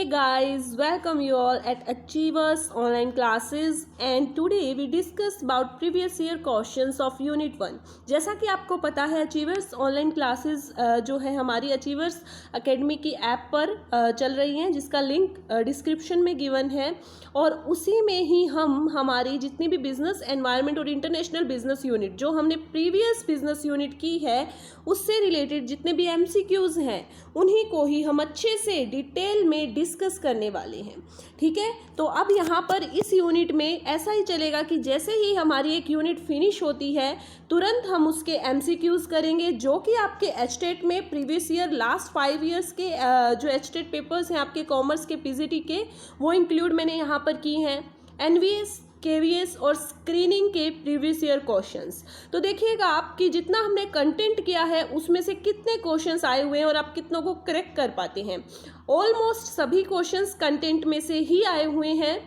Hey guys, welcome you all at Achievers online classes and today we discuss about previous year questions of unit 1। जैसा कि आपको पता है Achievers online classes जो है हमारी Achievers Academy की ऐप पर चल रही हैं, जिसका लिंक डिस्क्रिप्शन में गिवन है और उसी में ही हम हमारी जितनी भी बिजनेस एनवायरनमेंट और इंटरनेशनल बिजनेस यूनिट जो हमने प्रीवियस बिजनेस यूनिट की है उससे रिलेटेड जितने भी MCQs हैं उन्हीं को ही हम अच्छे से डिटेल में डिस्कस करने वाले हैं। ठीक है, तो अब यहाँ पर इस यूनिट में ऐसा ही चलेगा कि जैसे ही हमारी एक यूनिट फिनिश होती है तुरंत हम उसके MCQs करेंगे, जो कि आपके एचटेट में प्रीवियस ईयर लास्ट 5 ईयर्स के जो एचटेट पेपर्स हैं आपके कॉमर्स के PGT के वो इंक्लूड मैंने यहाँ पर की हैं। NVS KVS और स्क्रीनिंग के प्रीवियस ईयर क्वेश्चंस। तो देखिएगा आपकी जितना हमने कंटेंट किया है उसमें से कितने क्वेश्चंस आए हुए हैं और आप कितनों को करेक्ट कर पाते हैं। ऑलमोस्ट सभी क्वेश्चंस कंटेंट में से ही आए हुए हैं।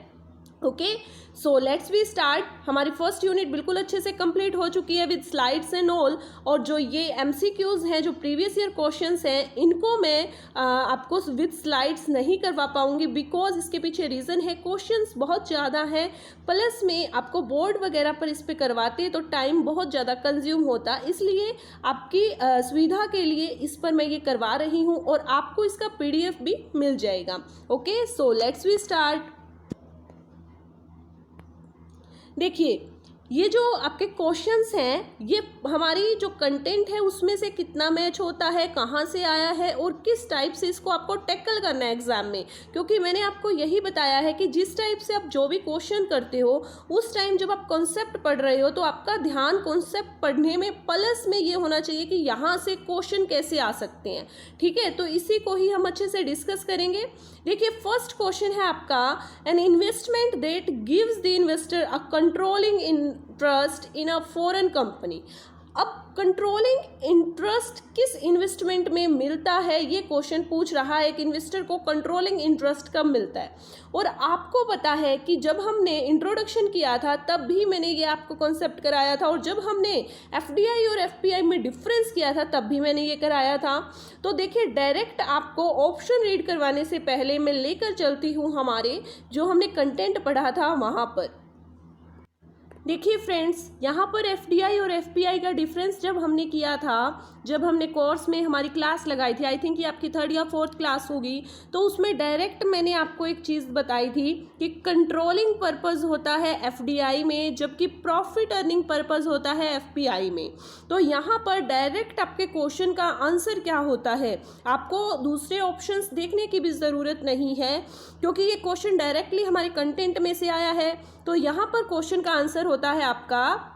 Okay, so let's we start. हमारी फर्स्ट यूनिट बिल्कुल अच्छे से कंप्लीट हो चुकी है विद स्लाइड्स एंड ऑल, और जो ये MCQs हैं जो प्रीवियस ईयर क्वेश्चंस हैं इनको मैं आपको विद स्लाइड्स नहीं करवा पाऊंगी बिकॉज इसके पीछे रीज़न है क्वेश्चंस बहुत ज़्यादा हैं, प्लस में आपको बोर्ड वगैरह पर इस पर करवाते तो टाइम बहुत ज़्यादा कंज्यूम होता, इसलिए आपकी सुविधा के लिए इस पर मैं ये करवा रही हूँ और आपको इसका PDF भी मिल जाएगा। Okay, so let's we start. देखिए ये जो आपके क्वेश्चंस हैं ये हमारी जो कंटेंट है उसमें से कितना मैच होता है, कहाँ से आया है और किस टाइप से इसको आपको टैकल करना है एग्जाम में। क्योंकि मैंने आपको यही बताया है कि जिस टाइप से आप जो भी क्वेश्चन करते हो उस टाइम जब आप कॉन्सेप्ट पढ़ रहे हो तो आपका ध्यान कॉन्सेप्ट पढ़ने में प्लस में ये होना चाहिए कि यहाँ से क्वेश्चन कैसे आ सकते हैं। ठीक है, तो इसी को ही हम अच्छे से डिस्कस करेंगे। देखिए फर्स्ट क्वेश्चन है आपका, an investment that gives the investor a controlling interest in a foreign company. अब कंट्रोलिंग इंटरेस्ट किस इन्वेस्टमेंट में मिलता है ये क्वेश्चन पूछ रहा है। एक इन्वेस्टर को कंट्रोलिंग इंटरेस्ट कब मिलता है, और आपको पता है कि जब हमने इंट्रोडक्शन किया था तब भी मैंने ये आपको कॉन्सेप्ट कराया था, और जब हमने FDI और FPI में डिफरेंस किया था तब भी मैंने ये कराया था। तो देखिए डायरेक्ट आपको ऑप्शन रीड करवाने से पहले मैं लेकर चलती हूँ हमारे जो हमने कंटेंट पढ़ा था वहाँ पर। देखिए फ्रेंड्स, यहाँ पर FDI और FPI का डिफरेंस जब हमने किया था, जब हमने कोर्स में हमारी क्लास लगाई थी, आई थिंक ये आपकी 3rd या 4th क्लास होगी, तो उसमें डायरेक्ट मैंने आपको एक चीज़ बताई थी कि कंट्रोलिंग पर्पस होता है FDI में जबकि प्रॉफिट अर्निंग पर्पस होता है FPI में। तो यहाँ पर डायरेक्ट आपके क्वेश्चन का आंसर क्या होता है, आपको दूसरे ऑप्शंस देखने की भी ज़रूरत नहीं है क्योंकि ये क्वेश्चन डायरेक्टली हमारे कंटेंट में से आया है। तो यहाँ पर क्वेश्चन का आंसर होता है आपका,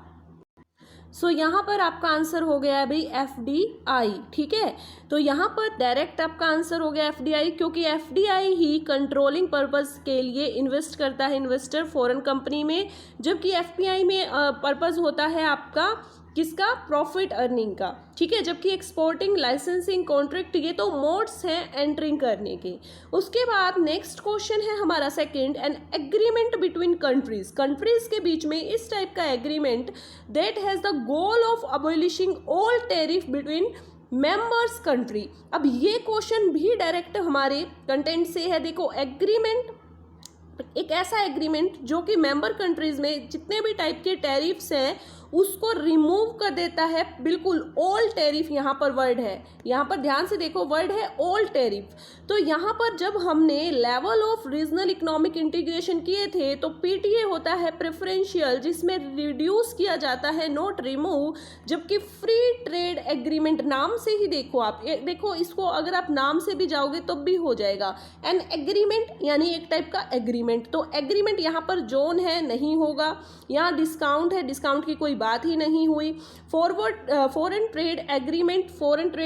यहाँ पर आपका आंसर हो गया है भाई FDI। ठीक है, तो यहाँ पर डायरेक्ट आपका आंसर हो गया FDI क्योंकि FDI ही कंट्रोलिंग पर्पस के लिए इन्वेस्ट करता है इन्वेस्टर फॉरेन कंपनी में, जबकि FPI में पर्पस होता है आपका किसका, प्रॉफिट अर्निंग का। ठीक है, जबकि एक्सपोर्टिंग, लाइसेंसिंग, कॉन्ट्रैक्ट ये तो मोड्स हैं एंटरिंग करने के। उसके बाद नेक्स्ट क्वेश्चन है हमारा second, an agreement between countries. Countries के बीच में इस टाइप का agreement that has the goal of abolishing all tariff between members country. अब ये क्वेश्चन भी डायरेक्ट हमारे कंटेंट से है। देखो एग्रीमेंट एक ऐसा एग्रीमेंट जो कि मेंबर कंट्रीज में जितने भी टाइप के टैरिफ्स हैं उसको रिमूव कर देता है। बिल्कुल ऑल टैरिफ यहाँ पर वर्ड है, यहाँ पर ध्यान से देखो वर्ड है ऑल टैरिफ। तो यहाँ पर जब हमने level of regional economic integration किए थे तो PTA होता है प्रेफरेंशियल जिसमें रिड्यूस किया जाता है नॉट रिमूव, जबकि फ्री ट्रेड एग्रीमेंट नाम से ही देखो आप, देखो इसको अगर आप नाम से भी जाओगे तब भी हो जाएगा। एन एग्रीमेंट यानी एक टाइप का एग्रीमेंट, तो एग्रीमेंट यहाँ पर जोन है नहीं होगा, यहाँ डिस्काउंट है, डिस्काउंट की कोई बात ही नहीं हुई। फॉरेन ट्रेड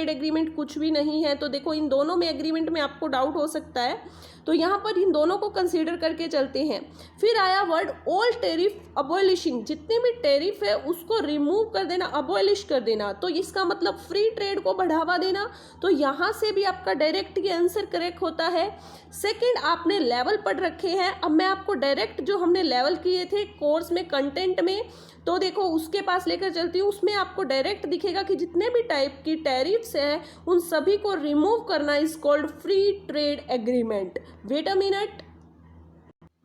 एग्रीमेंट कुछ भी नहीं है। तो देखो इन दोनों में एग्रीमेंट में आपको डाउट हो सकता है, तो यहाँ पर इन दोनों को कंसीडर करके चलते हैं। फिर आया वर्ड ऑल टैरिफ अबॉलिशिंग, जितने भी टैरिफ है उसको रिमूव कर देना, अबॉलिश कर देना, तो इसका मतलब फ्री ट्रेड को बढ़ावा देना। तो यहाँ से भी आपका डायरेक्ट ये आंसर करेक्ट होता है। सेकंड, आपने लेवल पढ़ रखे हैं, अब मैं आपको डायरेक्ट जो हमने लेवल किए थे कोर्स में कंटेंट में तो देखो उसके पास लेकर चलती हूँ, उसमें आपको डायरेक्ट दिखेगा कि जितने भी टाइप की टैरिफ्स हैं उन सभी को रिमूव करना is called free trade agreement. Wait a minute,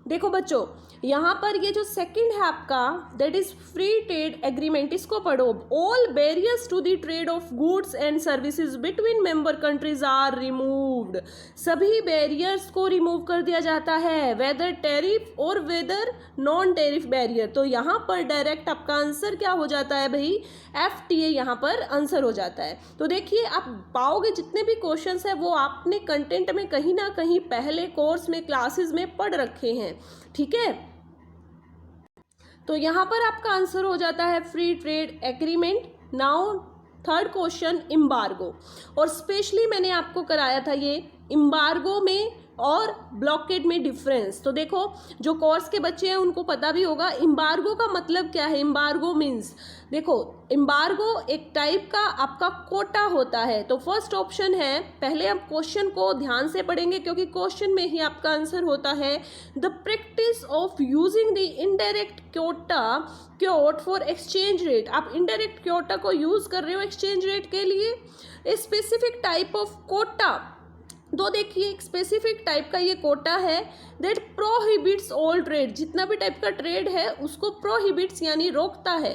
देखो बच्चों यहाँ पर ये जो सेकंड है आपका that is free trade agreement, इसको पढ़ो। All barriers to the trade of goods and services between member countries are removed. सभी बैरियर्स को रिमूव कर दिया जाता है, वेदर टैरिफ और वेदर नॉन टैरिफ बैरियर। तो यहाँ पर डायरेक्ट आपका आंसर क्या हो जाता है भाई, FTA यहाँ पर आंसर हो जाता है। तो देखिए आप पाओगे जितने भी क्वेश्चंस है वो आपने कंटेंट में कहीं ना कहीं पहले कोर्स में क्लासेस में पढ़ रखे हैं, ठीक है। तो यहाँ पर आपका आंसर हो जाता है free trade agreement. Now third question, embargo. और स्पेशली मैंने आपको कराया था ये एम्बार्गो में और ब्लॉकेड में डिफरेंस। तो देखो जो कोर्स के बच्चे हैं उनको पता भी होगा एम्बार्गो का मतलब क्या है। एम्बार्गो मीन्स, देखो एम्बार्गो एक टाइप का आपका कोटा होता है। तो फर्स्ट ऑप्शन है, पहले हम क्वेश्चन को ध्यान से पढ़ेंगे क्योंकि क्वेश्चन में ही आपका आंसर होता है, the practice of using the indirect quote for exchange rate. आप इनडायरेक्ट क्योटा को यूज कर रहे हो एक्सचेंज रेट के लिए। A specific type of quota, तो देखिए एक स्पेसिफिक टाइप का ये कोटा है दैट प्रोहिबिट्स ऑल ट्रेड, जितना भी टाइप का ट्रेड है उसको प्रोहिबिट्स यानी रोकता है।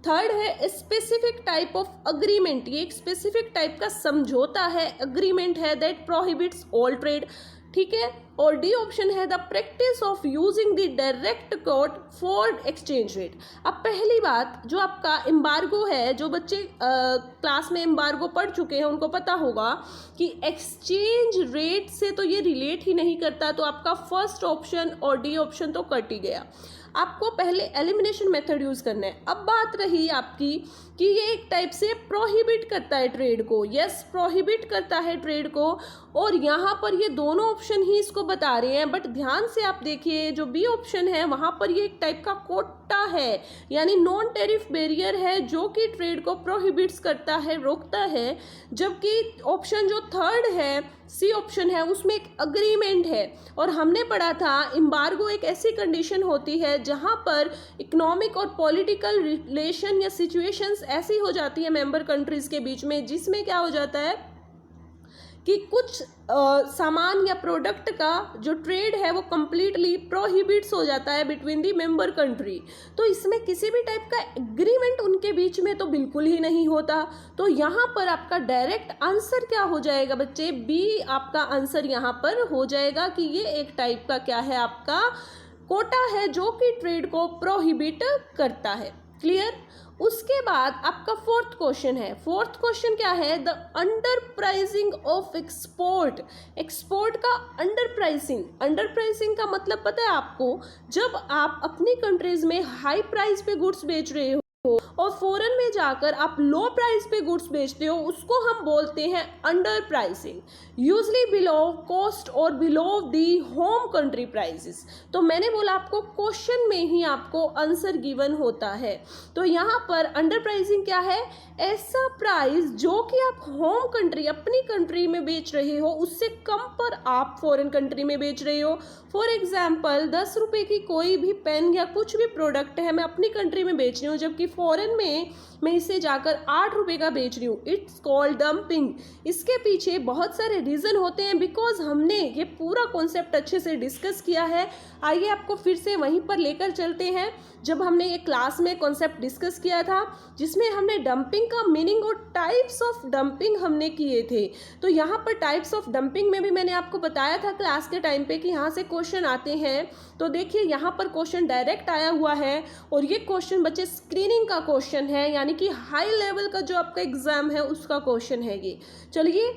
थर्ड है स्पेसिफिक टाइप ऑफ अग्रीमेंट, ये एक स्पेसिफिक टाइप का समझौता है, अग्रीमेंट है दैट प्रोहिबिट्स ऑल ट्रेड, ठीक है। और डी ऑप्शन है the practice of using the direct quote for exchange rate. अब पहली बात जो आपका एम्बार्गो है, जो बच्चे क्लास में एम्बार्गो पढ़ चुके हैं उनको पता होगा कि एक्सचेंज रेट से तो ये रिलेट ही नहीं करता। तो आपका फर्स्ट ऑप्शन और डी ऑप्शन तो कट ही गया। आपको पहले एलिमिनेशन मेथड यूज करना है। अब बात रही आपकी कि ये एक टाइप से प्रोहिबिट करता है ट्रेड को, यस प्रोहिबिट करता है ट्रेड को, और यहाँ पर ये दोनों ऑप्शन ही इसको बता रहे हैं। बट ध्यान से आप देखिए जो बी ऑप्शन है वहाँ पर ये एक टाइप का कोटा है, यानी नॉन टैरिफ बैरियर है जो कि ट्रेड को प्रोहिबिट्स करता है, रोकता है। जबकि ऑप्शन जो थर्ड है सी ऑप्शन है उसमें एक अग्रीमेंट है। और हमने पढ़ा था एम्बार्गो एक ऐसी कंडीशन होती है जहाँ पर इकोनॉमिक और पॉलिटिकल रिलेशन या सिचुएशंस ऐसी हो जाती है मेंबर कंट्रीज के बीच में जिसमें क्या हो जाता है कि कुछ सामान या प्रोडक्ट का जो ट्रेड है वो कम्प्लीटली प्रोहिबिट्स हो जाता है बिटवीन दी मेंबर कंट्री। तो इसमें किसी भी टाइप का एग्रीमेंट उनके बीच में तो बिल्कुल ही नहीं होता। तो यहाँ पर आपका डायरेक्ट आंसर क्या हो जाएगा बच्चे, बी आपका आंसर यहाँ पर हो जाएगा कि ये एक टाइप का क्या है आपका कोटा है जो कि ट्रेड को प्रोहिबिट करता है। क्लियर। उसके बाद आपका फोर्थ क्वेश्चन है। फोर्थ क्वेश्चन क्या है, the under pricing of export. Export का अंडर प्राइसिंग, अंडर प्राइसिंग का मतलब पता है आपको, जब आप अपनी कंट्रीज में हाई प्राइस पे गुड्स बेच रहे हो और फॉरेन में जाकर आप लो प्राइस पे गुड्स बेचते हो उसको हम बोलते हैं under pricing, usually below cost और below the home country prices. तो मैंने बोला आपको क्वेश्चन में ही आपको आंसर गिवन होता है। तो यहाँ पर अंडर प्राइसिंग क्या है, ऐसा प्राइस जो कि आप होम कंट्री अपनी कंट्री में बेच रहे हो उससे कम पर आप फॉरेन कंट्री में बेच रहे हो। फॉर एग्जाम्पल 10 रुपये की कोई भी पेन या कुछ भी प्रोडक्ट है मैं अपनी कंट्री में बेच रही हूँ जबकि फॉरेन में मैं इसे जाकर 8 रुपये का बेच रही हूँ, इट्स कॉल्ड डंपिंग। इसके पीछे बहुत सारे रीज़न होते हैं बिकॉज हमने ये पूरा कॉन्सेप्ट अच्छे से डिस्कस किया है। आइए आपको फिर से वहीं पर लेकर चलते हैं जब हमने ये क्लास में कॉन्सेप्ट डिस्कस किया था जिसमें हमने डंपिंग का मीनिंग और टाइप्स ऑफ डंपिंग हमने किए थे। तो यहाँ पर टाइप्स ऑफ डंपिंग में भी मैंने आपको बताया था क्लास के टाइम पे कि यहाँ से क्वेश्चन आते हैं। तो देखिए यहाँ पर क्वेश्चन डायरेक्ट आया हुआ है और ये क्वेश्चन बच्चे स्क्रीनिंग का क्वेश्चन है, यानी कि हाई लेवल का जो आपका एग्जाम है उसका क्वेश्चन है ये। चलिए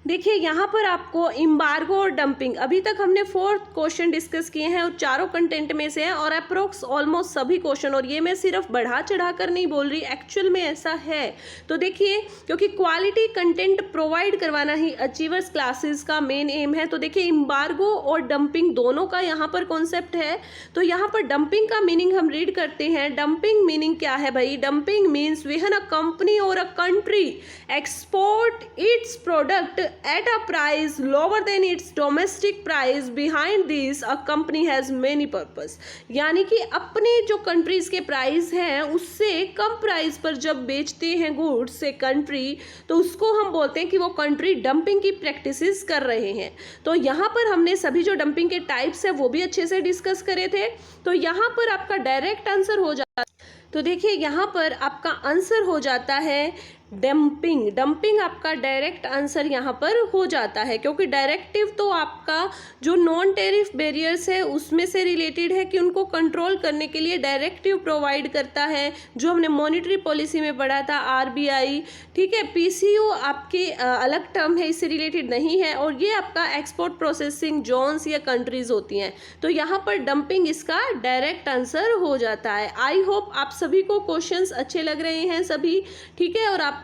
देखिए यहाँ पर आपको एम्बार्गो और डंपिंग, अभी तक हमने 4 क्वेश्चन डिस्कस किए हैं और चारों कंटेंट में से हैं और अप्रोक्स ऑलमोस्ट सभी क्वेश्चन, और ये मैं सिर्फ बढ़ा चढ़ा कर नहीं बोल रही, एक्चुअल में ऐसा है। तो देखिए क्योंकि क्वालिटी कंटेंट प्रोवाइड करवाना ही अचीवर्स क्लासेस का मेन एम है। तो देखिए एम्बार्गो और डंपिंग दोनों का यहाँ पर कॉन्सेप्ट है। तो यहाँ पर डंपिंग का मीनिंग हम रीड करते हैं। डंपिंग मीनिंग क्या है भाई, dumping means when a company or a country export its product at a price lower than its domestic price. Behind this a company has many purpose. यानी कि अपने जो कंट्रीज के प्राइस हैं उससे कम प्राइस पर जब बेचते हैं गुड्स से कंट्री, तो उसको हम बोलते हैं कि वो कंट्री डंपिंग की प्रैक्टिसेस कर रहे हैं। तो यहाँ पर हमने सभी जो डंपिंग के टाइप्स है वो भी अच्छे से डिस्कस करे थे। तो यहाँ पर आपका डायरेक्ट आंसर हो जाता, तो देखिए यहाँ पर आपका आंसर हो जाता है डंपिंग। डंपिंग आपका डायरेक्ट आंसर यहाँ पर हो जाता है, क्योंकि डायरेक्टिव तो आपका जो नॉन टेरिफ बैरियर्स है उसमें से रिलेटेड है कि उनको कंट्रोल करने के लिए डायरेक्टिव प्रोवाइड करता है, जो हमने मॉनेटरी पॉलिसी में पढ़ा था आरबीआई। ठीक है, पीसीयू आपकी अलग टर्म है, इससे रिलेटेड नहीं है, और ये आपका एक्सपोर्ट प्रोसेसिंग जोन्स या कंट्रीज होती हैं। तो यहाँ पर डंपिंग इसका डायरेक्ट आंसर हो जाता है। आई होप आप सभी को क्वेश्चंस अच्छे लग रहे हैं सभी, ठीक है, और आपको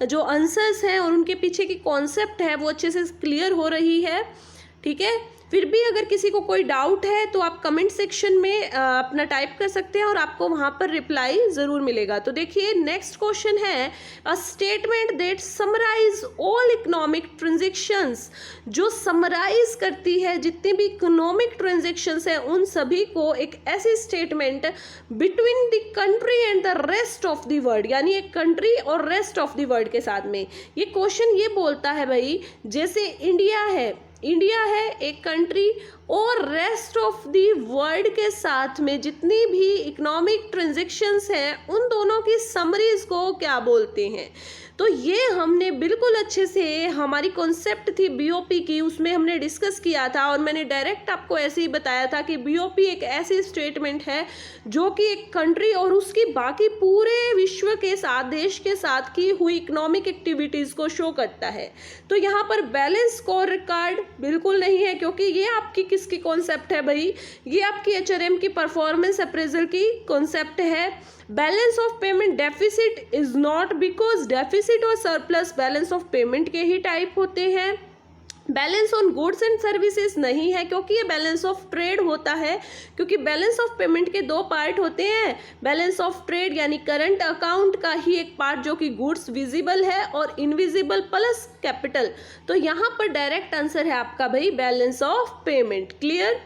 जो आंसर्स हैं और उनके पीछे की कॉन्सेप्ट है वो अच्छे से क्लियर हो रही है। ठीक है, फिर भी अगर किसी को कोई डाउट है तो आप कमेंट सेक्शन में अपना टाइप कर सकते हैं और आपको वहाँ पर रिप्लाई ज़रूर मिलेगा। तो देखिए नेक्स्ट क्वेश्चन है, a statement that summarize all economic transactions, जो समराइज करती है जितनी भी इकोनॉमिक ट्रांजैक्शंस हैं उन सभी को, एक ऐसी statement between the country and the rest of the world, यानी एक कंट्री और रेस्ट ऑफ द वर्ल्ड के साथ में। ये क्वेश्चन ये बोलता है भाई, जैसे इंडिया है एक कंट्री और रेस्ट ऑफ दी वर्ल्ड के साथ में जितनी भी इकोनॉमिक ट्रांजैक्शंस हैं उन दोनों की समरीज को क्या बोलते हैं। तो ये हमने बिल्कुल अच्छे से, हमारी कॉन्सेप्ट थी बीओपी की, उसमें हमने डिस्कस किया था और मैंने डायरेक्ट आपको ऐसे ही बताया था कि बीओपी एक ऐसी स्टेटमेंट है जो कि एक कंट्री और उसकी बाकी पूरे विश्व के साथ, देश के साथ की हुई इकोनॉमिक एक्टिविटीज़ को शो करता है। तो यहाँ पर बैलेंस स्कोर रिकॉर्ड बिल्कुल नहीं है, क्योंकि ये आपकी किसकी कॉन्सेप्ट है भाई, ये आपकी एचआरएम की परफॉर्मेंस अप्रेजल की कॉन्सेप्ट है। Balance of payment deficit is not, because deficit और सरप्लस बैलेंस ऑफ पेमेंट के ही टाइप होते हैं। Balance on goods and services नहीं है, क्योंकि ये बैलेंस ऑफ ट्रेड होता है, क्योंकि बैलेंस ऑफ पेमेंट के दो पार्ट होते हैं। बैलेंस ऑफ ट्रेड यानी करंट अकाउंट का ही एक पार्ट जो कि गुड्स विजिबल है, और इनविजिबल प्लस कैपिटल। तो यहाँ पर डायरेक्ट आंसर है आपका भाई बैलेंस ऑफ पेमेंट। क्लियर।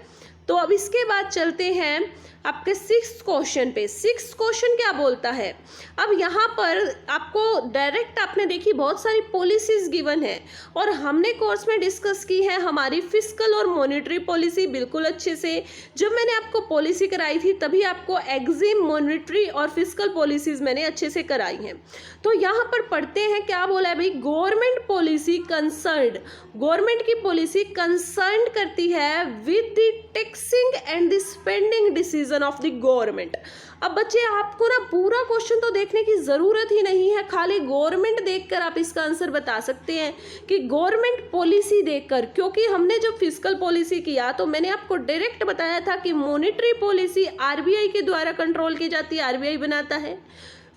तो अब इसके बाद चलते हैं आपके सिक्स्थ क्वेश्चन पे। सिक्स्थ क्वेश्चन क्या बोलता है, अब यहाँ पर आपको डायरेक्ट आपने देखी बहुत सारी पॉलिसीज गिवन है और हमने कोर्स में डिस्कस की है हमारी फिस्कल और मॉनेटरी पॉलिसी बिल्कुल अच्छे से। जब मैंने आपको पॉलिसी कराई थी तभी आपको एग्जिम, मॉनेटरी और फिस्कल पॉलिसीज मैंने अच्छे से कराई हैं। तो यहाँ पर पढ़ते हैं क्या बोला है भाई, गवर्नमेंट पॉलिसी कंसर्न्ड, गवर्नमेंट की पॉलिसी कंसर्न करती है with the taxing and the spending decision of the government. अब बच्चे आपको ना पूरा क्वेश्चन तो देखने की जरूरत ही नहीं है, खाली गवर्नमेंट देखकर आप इसका आंसर बता सकते हैं कि गवर्नमेंट पॉलिसी देखकर, क्योंकि हमने जब फिस्कल पॉलिसी किया तो मैंने आपको डायरेक्ट बताया था कि मॉनेटरी पॉलिसी आरबीआई के द्वारा कंट्रोल की जाती है, आरबीआई बनाता है।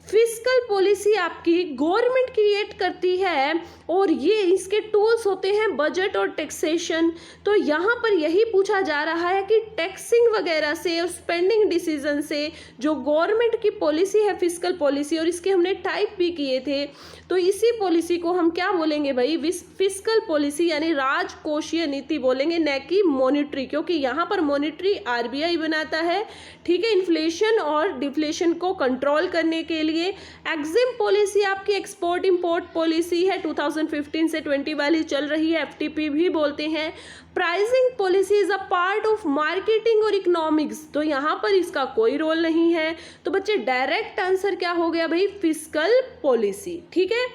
फिस्कल पॉलिसी आपकी गवर्नमेंट क्रिएट करती है और ये इसके टूल्स होते हैं बजट और टैक्सेशन। तो यहाँ पर यही पूछा जा रहा है कि टैक्सिंग वगैरह से और स्पेंडिंग डिसीजन से जो गवर्नमेंट की पॉलिसी है फिस्कल पॉलिसी, और इसके हमने टाइप भी किए थे, तो इसी पॉलिसी को हम क्या बोलेंगे भाई, फिस्कल पॉलिसी यानी राजकोषीय नीति बोलेंगे, न कि मॉनेटरी, क्योंकि यहाँ पर मॉनेटरी आरबीआई बनाता है। ठीक है, इन्फ्लेशन और डिफ्लेशन को कंट्रोल करने के लिए। एग्जिम पॉलिसी आपकी एक्सपोर्ट इंपोर्ट पॉलिसी है, 2015 से 20 वाली चल रही है, एफटीपी भी बोलते हैं। Pricing policy is a part of marketing और इकोनॉमिक्स, तो यहाँ पर इसका कोई रोल नहीं है। तो बच्चे डायरेक्ट आंसर क्या हो गया भाई, फिस्कल पॉलिसी। ठीक है,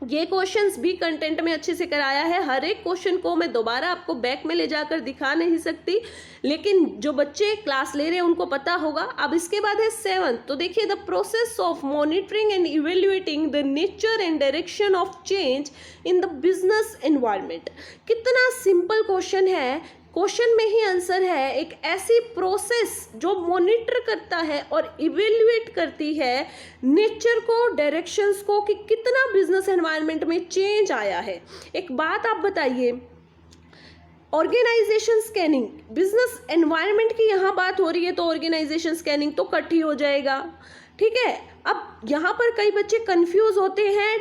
ये क्वेश्चंस भी कंटेंट में अच्छे से कराया है, हर एक क्वेश्चन को मैं दोबारा आपको बैक में ले जाकर दिखा नहीं सकती, लेकिन जो बच्चे क्लास ले रहे हैं उनको पता होगा। अब इसके बाद है 7th, तो देखिए the process of monitoring and evaluating the nature and direction of change in the business environment. कितना सिंपल क्वेश्चन है, क्वेश्चन में ही आंसर है। एक ऐसी प्रोसेस जो मॉनिटर करता है और इवेल्युएट करती है नेचर को, डायरेक्शंस को, कि कितना बिजनेस एनवायरनमेंट में चेंज आया है। एक बात आप बताइए, ऑर्गेनाइजेशन स्कैनिंग, बिजनेस एनवायरनमेंट की यहाँ बात हो रही है तो ऑर्गेनाइजेशन स्कैनिंग तो कट ही हो जाएगा। ठीक है, अब यहाँ पर कई बच्चे कंफ्यूज होते हैं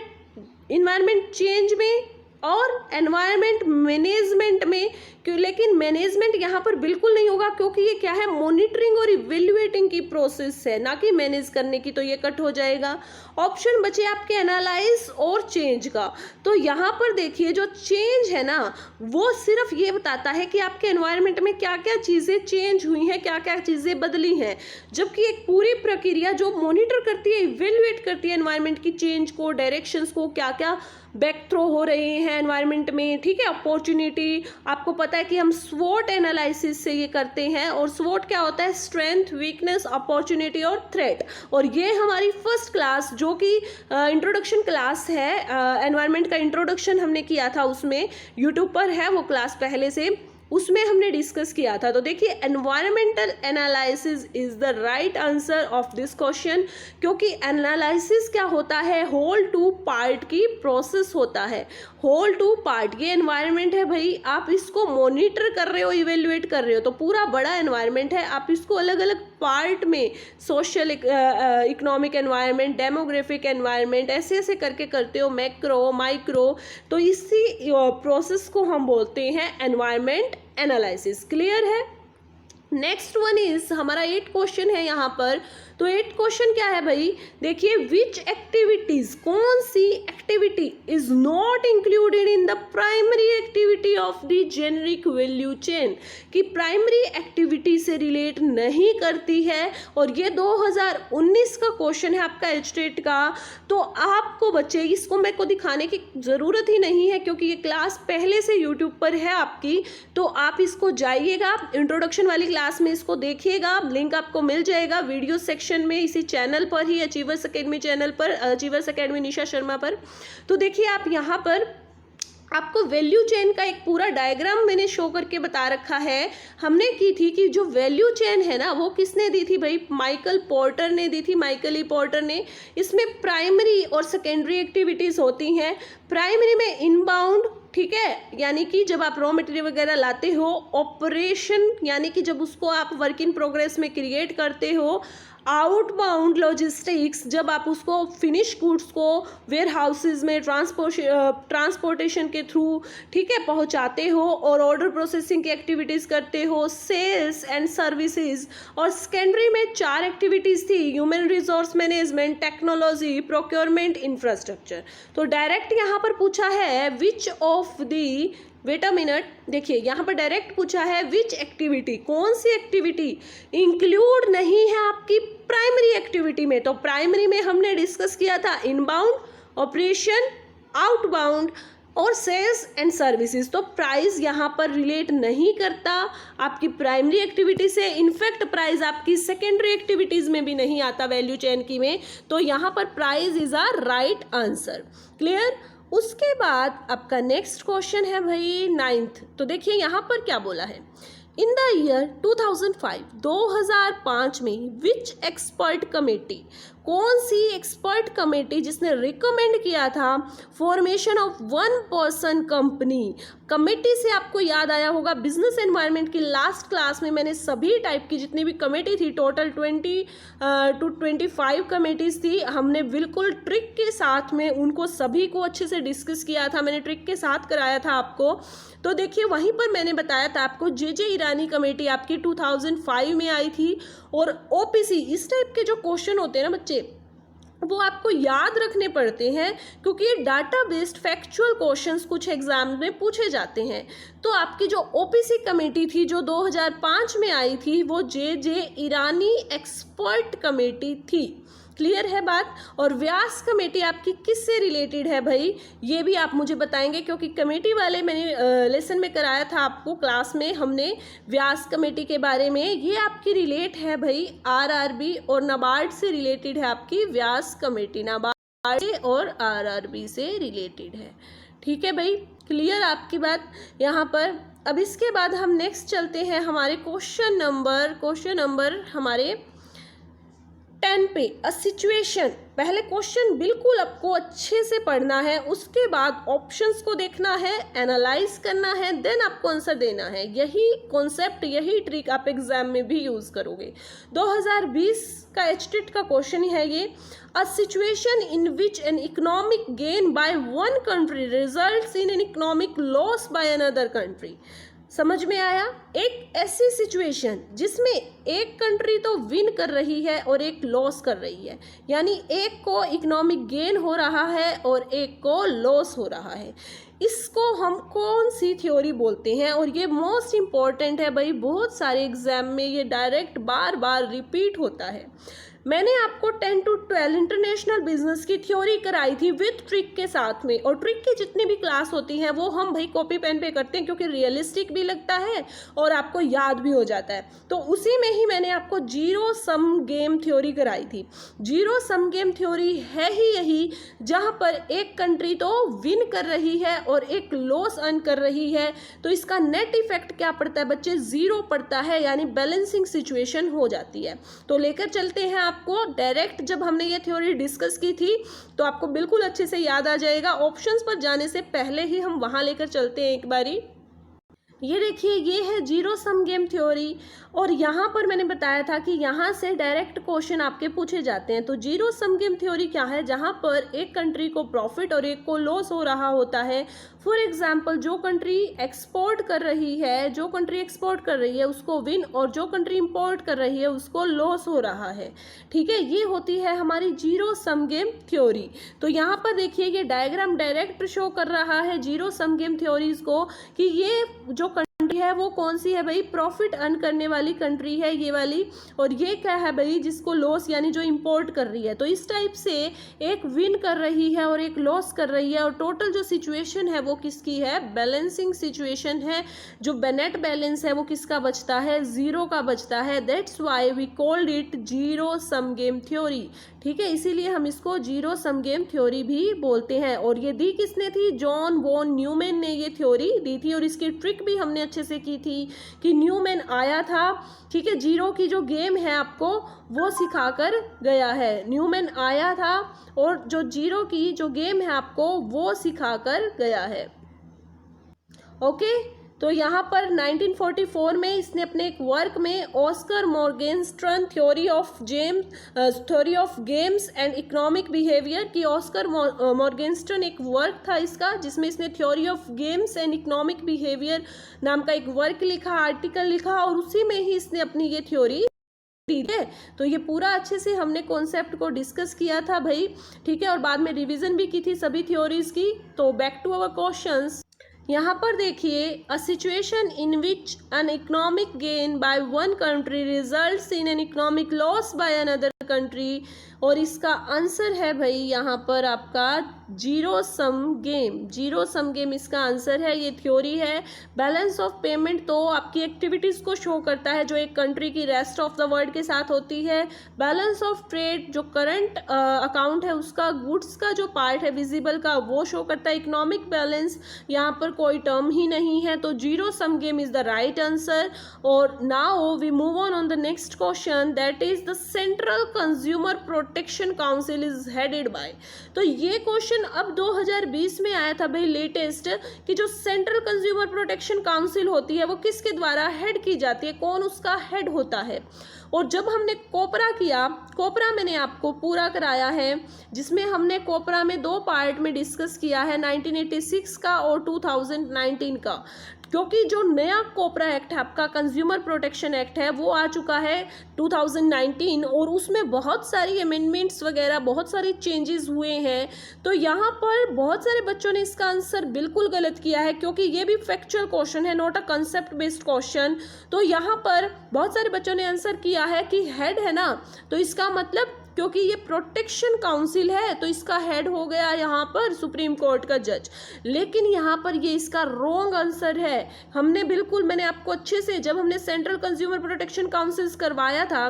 इन्वायरमेंट चेंज में और एनवायरनमेंट मैनेजमेंट में क्यों, लेकिन मैनेजमेंट यहाँ पर बिल्कुल नहीं होगा क्योंकि ये क्या है, मॉनिटरिंग और इवेल्युएटिंग की प्रोसेस है, ना कि मैनेज करने की, तो ये कट हो जाएगा। ऑप्शन बचे आपके एनालाइज और चेंज का। तो यहाँ पर देखिए जो चेंज है ना, वो सिर्फ ये बताता है कि आपके एनवायरनमेंट में क्या क्या चीज़ें चेंज हुई हैं, क्या क्या चीज़ें बदली हैं, जबकि एक पूरी प्रक्रिया जो मॉनिटर करती है, इवेल्युएट करती है एनवायरनमेंट की चेंज को, डायरेक्शंस को, क्या क्या बैक थ्रो हो रहे हैं एनवायरनमेंट में, ठीक है, अपॉर्चुनिटी। आपको पता है कि हम स्वॉट एनालिसिस से ये करते हैं, और स्वॉट क्या होता है, स्ट्रेंथ, वीकनेस, अपॉर्चुनिटी और थ्रेट। और ये हमारी फर्स्ट क्लास जो कि इंट्रोडक्शन क्लास है, एनवायरनमेंट का इंट्रोडक्शन हमने किया था, उसमें यूट्यूब पर है वो क्लास पहले से, उसमें हमने डिस्कस किया था। तो देखिए environmental analysis is the right answer of this question, क्योंकि एनालिसिस क्या होता है, होल टू पार्ट की प्रोसेस होता है, होल टू पार्ट। ये एनवायरनमेंट है भाई, आप इसको मॉनिटर कर रहे हो, इवेल्युएट कर रहे हो, तो पूरा बड़ा एनवायरनमेंट है, आप इसको अलग अलग पार्ट में, social, economic environment, demographic environment, ऐसे ऐसे करके करते हो, मैक्रो, माइक्रो, तो इसी प्रोसेस को हम बोलते हैं एनवायरनमेंट एनालिसिस। क्लियर है। नेक्स्ट वन इज हमारा 8 क्वेश्चन है यहाँ पर। तो 8 क्वेश्चन क्या है भाई, देखिए विच एक्टिविटीज, कौन सी activity is not included in the primary activity of the generic value chain, कि प्राइमरी एक्टिविटी से रिलेट नहीं करती है। और ये 2019 का क्वेश्चन है आपका एचटेट का। तो आपको बच्चे इसको मेरे को दिखाने की ज़रूरत ही नहीं है क्योंकि ये क्लास पहले से यूट्यूब पर है आपकी, तो आप इसको जाइएगा, इंट्रोडक्शन वाली क्लास में इसको देखिएगा, लिंक आपको मिल जाएगा वीडियो सेक्शन में, इसी चैनल पर ही, अचीवर्स एकेडमी चैनल पर, अचीवर्स एकेडमी निशा शर्मा पर। तो देखिए आप यहाँ पर आपको वैल्यू चेन का एक पूरा डायग्राम मैंने शो करके बता रखा है। हमने की थी कि जो वैल्यू चेन है ना, वो किसने दी थी भाई, माइकल पोर्टर ने दी थी, माइकल ई पोर्टर ने। इसमें प्राइमरी और सेकेंडरी एक्टिविटीज़ होती हैं। प्राइमरी में इनबाउंड, ठीक है, यानी कि जब आप रॉ मटेरियल वगैरह लाते हो, ऑपरेशन यानी कि जब उसको आप वर्क इन प्रोग्रेस में क्रिएट करते हो, आउटबाउंड लॉजिस्टिक्स, जब आप उसको फिनिश गुड्स को वेयर हाउसेज में ट्रांसपोर्टेशन के थ्रू, ठीक है, पहुंचाते हो, और ऑर्डर प्रोसेसिंग की एक्टिविटीज़ करते हो, सेल्स एंड सर्विसेज। और सेकेंडरी में 4 एक्टिविटीज़ थी, human resource management, technology, procurement, infrastructure. तो डायरेक्ट यहाँ पर पूछा है which of the, wait a minute, देखिए यहाँ पर डायरेक्ट पूछा है विच एक्टिविटी, कौन सी एक्टिविटी इंक्लूड नहीं है आपकी प्राइमरी एक्टिविटी में। तो प्राइमरी में हमने डिस्कस किया था इनबाउंड, ऑपरेशन, आउटबाउंड और सेल्स एंड सर्विसेज। तो प्राइस यहाँ पर रिलेट नहीं करता आपकी प्राइमरी एक्टिविटी से, इनफैक्ट प्राइस आपकी सेकेंडरी एक्टिविटीज़ में भी नहीं आता वैल्यू चेन की में। तो यहाँ पर price is a right answer. Clear. उसके बाद आपका नेक्स्ट क्वेश्चन है भाई 9th। तो देखिए यहाँ पर क्या बोला है, इन द ईयर 2005 में विच एक्सपर्ट कमेटी, कौन सी एक्सपर्ट कमेटी जिसने रिकमेंड किया था formation of 1 person company. Committee से आपको याद आया होगा बिजनेस एनवायरनमेंट की लास्ट क्लास में मैंने सभी टाइप की जितनी भी कमेटी थी, टोटल 20 to 25 कमेटीज़ थी, हमने बिल्कुल ट्रिक के साथ में उनको सभी को अच्छे से डिस्कस किया था, मैंने ट्रिक के साथ कराया था आपको। तो देखिए वहीं पर मैंने बताया था आपको जे ईरानी कमेटी आपकी 2005 में आई थी। और ओपीसी, इस टाइप के जो क्वेश्चन होते हैं ना बच्चे, वो आपको याद रखने पड़ते हैं क्योंकि ये डाटा बेस्ड फैक्चुअल क्वेश्चंस कुछ एग्जाम में पूछे जाते हैं। तो आपकी जो ओपीसी कमेटी थी जो 2005 में आई थी, वो जे ईरानी एक्सपर्ट कमेटी थी। क्लियर है बात। और व्यास कमेटी आपकी किससे रिलेटेड है भाई, ये भी आप मुझे बताएंगे क्योंकि कमेटी वाले मैंने लेसन में कराया था आपको, क्लास में हमने व्यास कमेटी के बारे में। ये आपकी रिलेट है भाई आरआरबी और नाबार्ड से रिलेटेड है आपकी व्यास कमेटी, नाबार्ड और आरआरबी से रिलेटेड है। ठीक है भाई, क्लियर आपकी बात यहाँ पर। अब इसके बाद हम नेक्स्ट चलते हैं हमारे क्वेश्चन नंबर हमारे 10 पे। अ सिचुएशन, पहले क्वेश्चन बिल्कुल आपको अच्छे से पढ़ना है, उसके बाद ऑप्शंस को देखना है, एनालाइज करना है, देन आपको आंसर देना है। यही कॉन्सेप्ट, यही ट्रिक आप एग्जाम में भी यूज करोगे। 2020 का एचटीट का क्वेश्चन है ये, a situation in which an economic gain by one country results in an economic loss by another country. समझ में आया? एक ऐसी सिचुएशन जिसमें एक कंट्री तो विन कर रही है और एक लॉस कर रही है, यानी एक को इकोनॉमिक गेन हो रहा है और एक को लॉस हो रहा है, इसको हम कौन सी थ्योरी बोलते हैं? और ये मोस्ट इम्पॉर्टेंट है भाई, बहुत सारे एग्जाम में ये डायरेक्ट बार बार रिपीट होता है। मैंने आपको 10 to 12 इंटरनेशनल बिजनेस की थ्योरी कराई थी विथ ट्रिक के साथ में, और ट्रिक की जितनी भी क्लास होती हैं वो हम भाई कॉपी पेन पे करते हैं क्योंकि रियलिस्टिक भी लगता है और आपको याद भी हो जाता है। तो उसी में ही मैंने आपको जीरो सम गेम थ्योरी कराई थी। जीरो सम गेम थ्योरी है ही यही जहाँ पर एक कंट्री तो विन कर रही है और एक लॉस अर्न कर रही है, तो इसका नेट इफेक्ट क्या पड़ता है बच्चे? जीरो पड़ता है, यानी बैलेंसिंग सिचुएशन हो जाती है। तो लेकर चलते हैं आपको डायरेक्ट, जब हमने ये थ्योरी डिस्कस की थी तो आपको बिल्कुल अच्छे से याद आ जाएगा। ऑप्शंस पर जाने से पहले ही हम वहां लेकर चलते हैं एक बारी। ये देखिए, ये है जीरो सम गेम थ्योरी, और यहाँ पर मैंने बताया था कि यहाँ से डायरेक्ट क्वेश्चन आपके पूछे जाते हैं। तो जीरो सम गेम थ्योरी क्या है? जहाँ पर एक कंट्री को प्रॉफिट और एक को लॉस हो रहा होता है। फॉर एग्जाम्पल, जो कंट्री एक्सपोर्ट कर रही है उसको विन, और जो कंट्री इंपोर्ट कर रही है उसको लॉस हो रहा है। ठीक है, ये होती है हमारी जीरो सम गेम थ्योरी। तो यहाँ पर देखिए, ये डायग्राम डायरेक्ट शो कर रहा है जीरो सम गेम थ्योरीज को, कि ये जो कंट्री है वो कौन सी है भाई? प्रॉफिट अर्न करने वाली कंट्री है ये वाली, और ये क्या है भाई? जिसको लॉस, यानी जो इंपोर्ट कर रही है। तो इस टाइप से एक विन कर रही है और एक लॉस कर रही है, और टोटल जो सिचुएशन है वो किसकी है? बैलेंसिंग सिचुएशन है। जो नेट बैलेंस है वो किसका बचता है? जीरो का बचता है। That's why we called it zero sum game theory. ठीक है, इसीलिए हम इसको जीरो सम गेम थ्योरी भी बोलते हैं। और ये दी किसने थी? जॉन वॉन न्यूमैन ने ये थ्योरी दी थी, और इसकी ट्रिक भी हमने अच्छे से की थी कि न्यूमैन आया था, ठीक है, जीरो की जो गेम है आपको वो सिखाकर गया है। न्यूमैन आया था और जो जीरो की जो गेम है आपको वो सिखाकर गया है। ओके, तो यहाँ पर 1944 में इसने अपने एक वर्क में Oscar Morgenstern theory of games and economic behaviour की, ऑस्कर मॉर्गेनस्टर्न एक वर्क था इसका जिसमें इसने theory of games and economic behaviour नाम का एक वर्क लिखा, आर्टिकल लिखा, और उसी में ही इसने अपनी ये थ्योरी दी है। तो ये पूरा अच्छे से हमने कॉन्सेप्ट को डिस्कस किया था भाई, ठीक है, और बाद में रिवीजन भी की थी सभी थ्योरीज की। तो बैक टू अवर क्वेश्चंस। यहाँ पर देखिए, a situation in which an economic gain by one country results in an economic loss by another country, और इसका आंसर है भाई यहाँ पर आपका zero sum game. Zero sum game इसका आंसर है, ये थ्योरी है। बैलेंस ऑफ पेमेंट तो आपकी एक्टिविटीज़ को शो करता है जो एक कंट्री की रेस्ट ऑफ द वर्ल्ड के साथ होती है। बैलेंस ऑफ ट्रेड जो करंट अकाउंट है उसका, गुड्स का जो पार्ट है विजिबल का वो शो करता है। इकोनॉमिक बैलेंस यहाँ पर कोई टर्म ही नहीं है, तो zero sum game is the right answer. और now we move on the next question, that is the central consumer protection council is headed by. तो ये क्वेश्चन अब 2020 में आया था भाई लेटेस्ट, कि जो सेंट्रल कंज्यूमर प्रोटेक्शन काउंसिल होती है वो किसके द्वारा हेड की जाती है, कौन उसका हेड होता है। और जब हमने कोपरा किया, कोपरा मैंने आपको पूरा कराया है जिसमें हमने कोपरा में दो पार्ट में डिस्कस किया है, 1986 का और 2019 का, क्योंकि जो नया कोपरा एक्ट है आपका, कंज्यूमर प्रोटेक्शन एक्ट है, वो आ चुका है 2019, और उसमें बहुत सारी अमेंडमेंट्स वगैरह, बहुत सारी चेंजेस हुए हैं। तो यहाँ पर बहुत सारे बच्चों ने इसका आंसर बिल्कुल गलत किया है, क्योंकि ये भी फैक्चुअल क्वेश्चन है, not a concept based question. तो यहाँ पर बहुत सारे बच्चों ने आंसर किया है कि हेड है ना, तो इसका मतलब क्योंकि ये प्रोटेक्शन काउंसिल है तो इसका हेड हो गया यहाँ पर सुप्रीम कोर्ट का जज। लेकिन यहाँ पर ये इसका रॉन्ग आंसर है। हमने बिल्कुल, मैंने आपको अच्छे से, जब हमने सेंट्रल कंज्यूमर प्रोटेक्शन काउंसिल्स करवाया था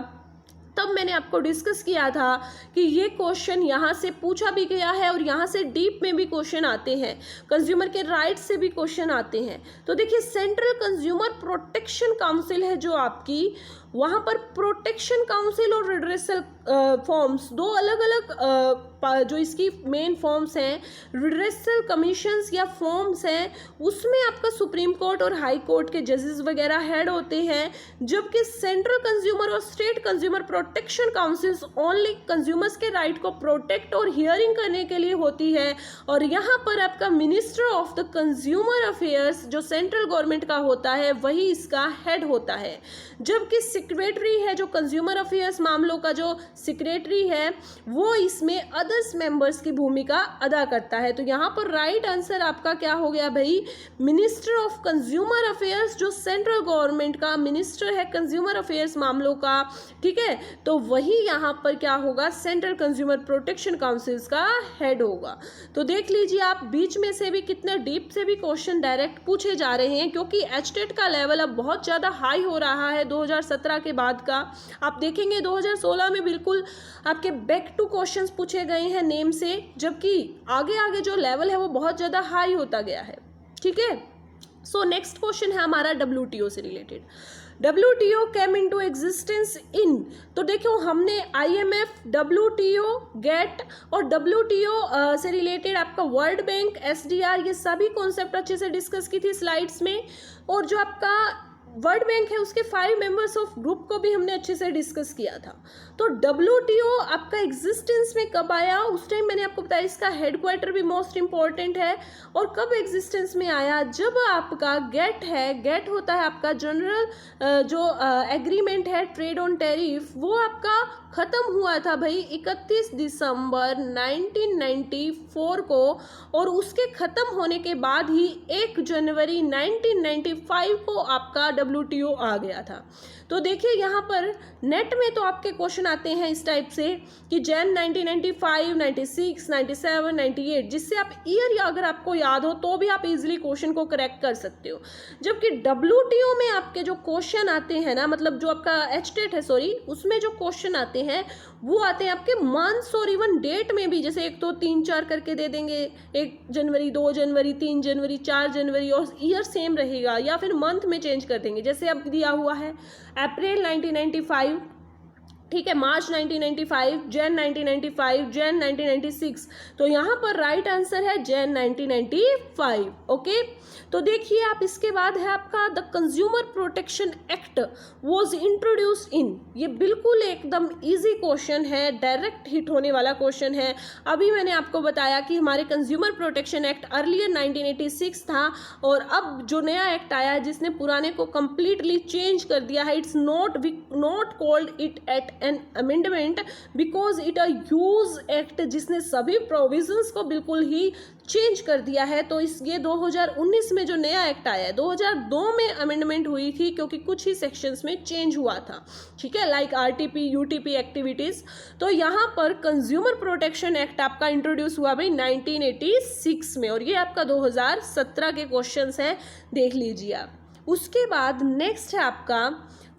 तब मैंने आपको डिस्कस किया था कि ये क्वेश्चन यहाँ से पूछा भी गया है और यहाँ से डीप में भी क्वेश्चन आते हैं, कंज्यूमर के राइट्स से भी क्वेश्चन आते हैं। तो देखिए, सेंट्रल कंज्यूमर प्रोटेक्शन काउंसिल है जो आपकी, वहाँ पर प्रोटेक्शन काउंसिल और रिड्रेसल फॉर्म्स, दो अलग अलग जो इसकी मेन फॉर्म्स हैं, रिड्रेसल कमीशंस या फॉर्म्स हैं, उसमें आपका सुप्रीम कोर्ट और हाई कोर्ट के जजेस वगैरह हेड होते हैं, जबकि सेंट्रल कंज्यूमर और state consumer protection councils only consumers के राइट को प्रोटेक्ट और हियरिंग करने के लिए होती है। और यहाँ पर आपका minister of the consumer affairs जो सेंट्रल गवर्नमेंट का होता है वही इसका हेड होता है, जबकि सेक्रेटरी है जो कंज्यूमर अफेयर्स मामलों का जो सेक्रेटरी है वो इसमें अदर्स मेंबर्स की भूमिका अदा करता है। तो यहाँ पर राइट आंसर आपका क्या हो गया भाई, मिनिस्टर ऑफ कंज्यूमर अफेयर्स जो सेंट्रल गवर्नमेंट का मिनिस्टर है कंज्यूमर अफेयर्स मामलों का, ठीक है, तो वही यहाँ पर क्या होगा, सेंट्रल कंज्यूमर प्रोटेक्शन काउंसिल्स का हेड होगा। तो देख लीजिए आप, बीच में से भी कितने डीप से भी क्वेश्चन डायरेक्ट पूछे जा रहे हैं, क्योंकि एचटेट का लेवल अब बहुत ज़्यादा हाई हो रहा है 2017 के बाद का। आप देखेंगे 2016 में बिल्कुल आपके बैक टू क्वेश्चंस पूछे गए हैं नेम से, जबकि आगे आगे जो लेवल है वो बहुत ज़्यादा हाई होता गया है, ठीक है। सो नेक्स्ट क्वेश्चन है हमारा WTO से related. WTO came into existence in, तो देखो हमने IMF, WTO, गेट और WTO से रिलेटेड आपका वर्ल्ड बैंक, SDR, ये सभी कॉन्सेप्ट अच्छे से डिस्कस की थी स्लाइड्स में। और जो आपका वर्ल्ड बैंक है उसके 5 मेंबर्स ऑफ ग्रुप को भी हमने अच्छे से डिस्कस किया था। तो WTO आपका एग्जिस्टेंस में कब आया, उस टाइम मैंने आपको बताया इसका हेडक्वार्टर भी मोस्ट इंपॉर्टेंट है। और कब एग्जिस्टेंस में आया, जब आपका गेट है, गेट होता है आपका जनरल जो एग्रीमेंट है ट्रेड ऑन टैरिफ, वो आपका ख़त्म हुआ था भाई 31 दिसंबर 1994 को, और उसके ख़त्म होने के बाद ही 1 जनवरी 1995 को आपका WTO आ गया था। तो देखिए यहाँ पर नेट में तो आपके क्वेश्चन आते हैं इस टाइप से कि जैन 1995, 96, 97, 98, जिससे आप ईयर या अगर आपको याद हो तो भी आप इजीली क्वेश्चन को करेक्ट कर सकते हो। जबकि WTO में आपके जो क्वेश्चन आते हैं ना, मतलब जो आपका एचटेट है सॉरी, उसमें जो क्वेश्चन आते हैं वो आते हैं आपके मंथ्स और इवन डेट में भी, जैसे 1 2 3 4 करके दे देंगे, 1 जनवरी, 2 जनवरी, 3 जनवरी, 4 जनवरी, और ईयर सेम रहेगा, या फिर मंथ में चेंज कर देंगे। जैसे अब दिया हुआ है अप्रैल 1995, ठीक है, मार्च 1995, जैन 1995, जैन 1996, तो यहाँ पर राइट आंसर है जैन 1995। ओके, तो देखिए आप, इसके बाद है आपका the consumer protection act was introduced in, ये बिल्कुल एकदम इजी क्वेश्चन है, डायरेक्ट हिट होने वाला क्वेश्चन है। अभी मैंने आपको बताया कि हमारे कंज्यूमर प्रोटेक्शन एक्ट अर्लियर 1986 था, और अब जो नया एक्ट आया है जिसने पुराने को कंप्लीटली चेंज कर दिया है, it's not called it at an amendment because it a use act, जिसने सभी प्रोविजंस को बिल्कुल ही चेंज कर दिया है। तो ये 2019 में जो नया एक्ट आया है, 2002 में अमेंडमेंट हुई थी क्योंकि कुछ ही सेक्शंस में चेंज हुआ था, ठीक है, लाइक RTP, UTP एक्टिविटीज। तो यहाँ पर कंज्यूमर प्रोटेक्शन एक्ट आपका इंट्रोड्यूस हुआ भाई 1986 में, और ये आपका 2017 के क्वेश्चंस हैं, देख लीजिए आप। उसके बाद नेक्स्ट है आपका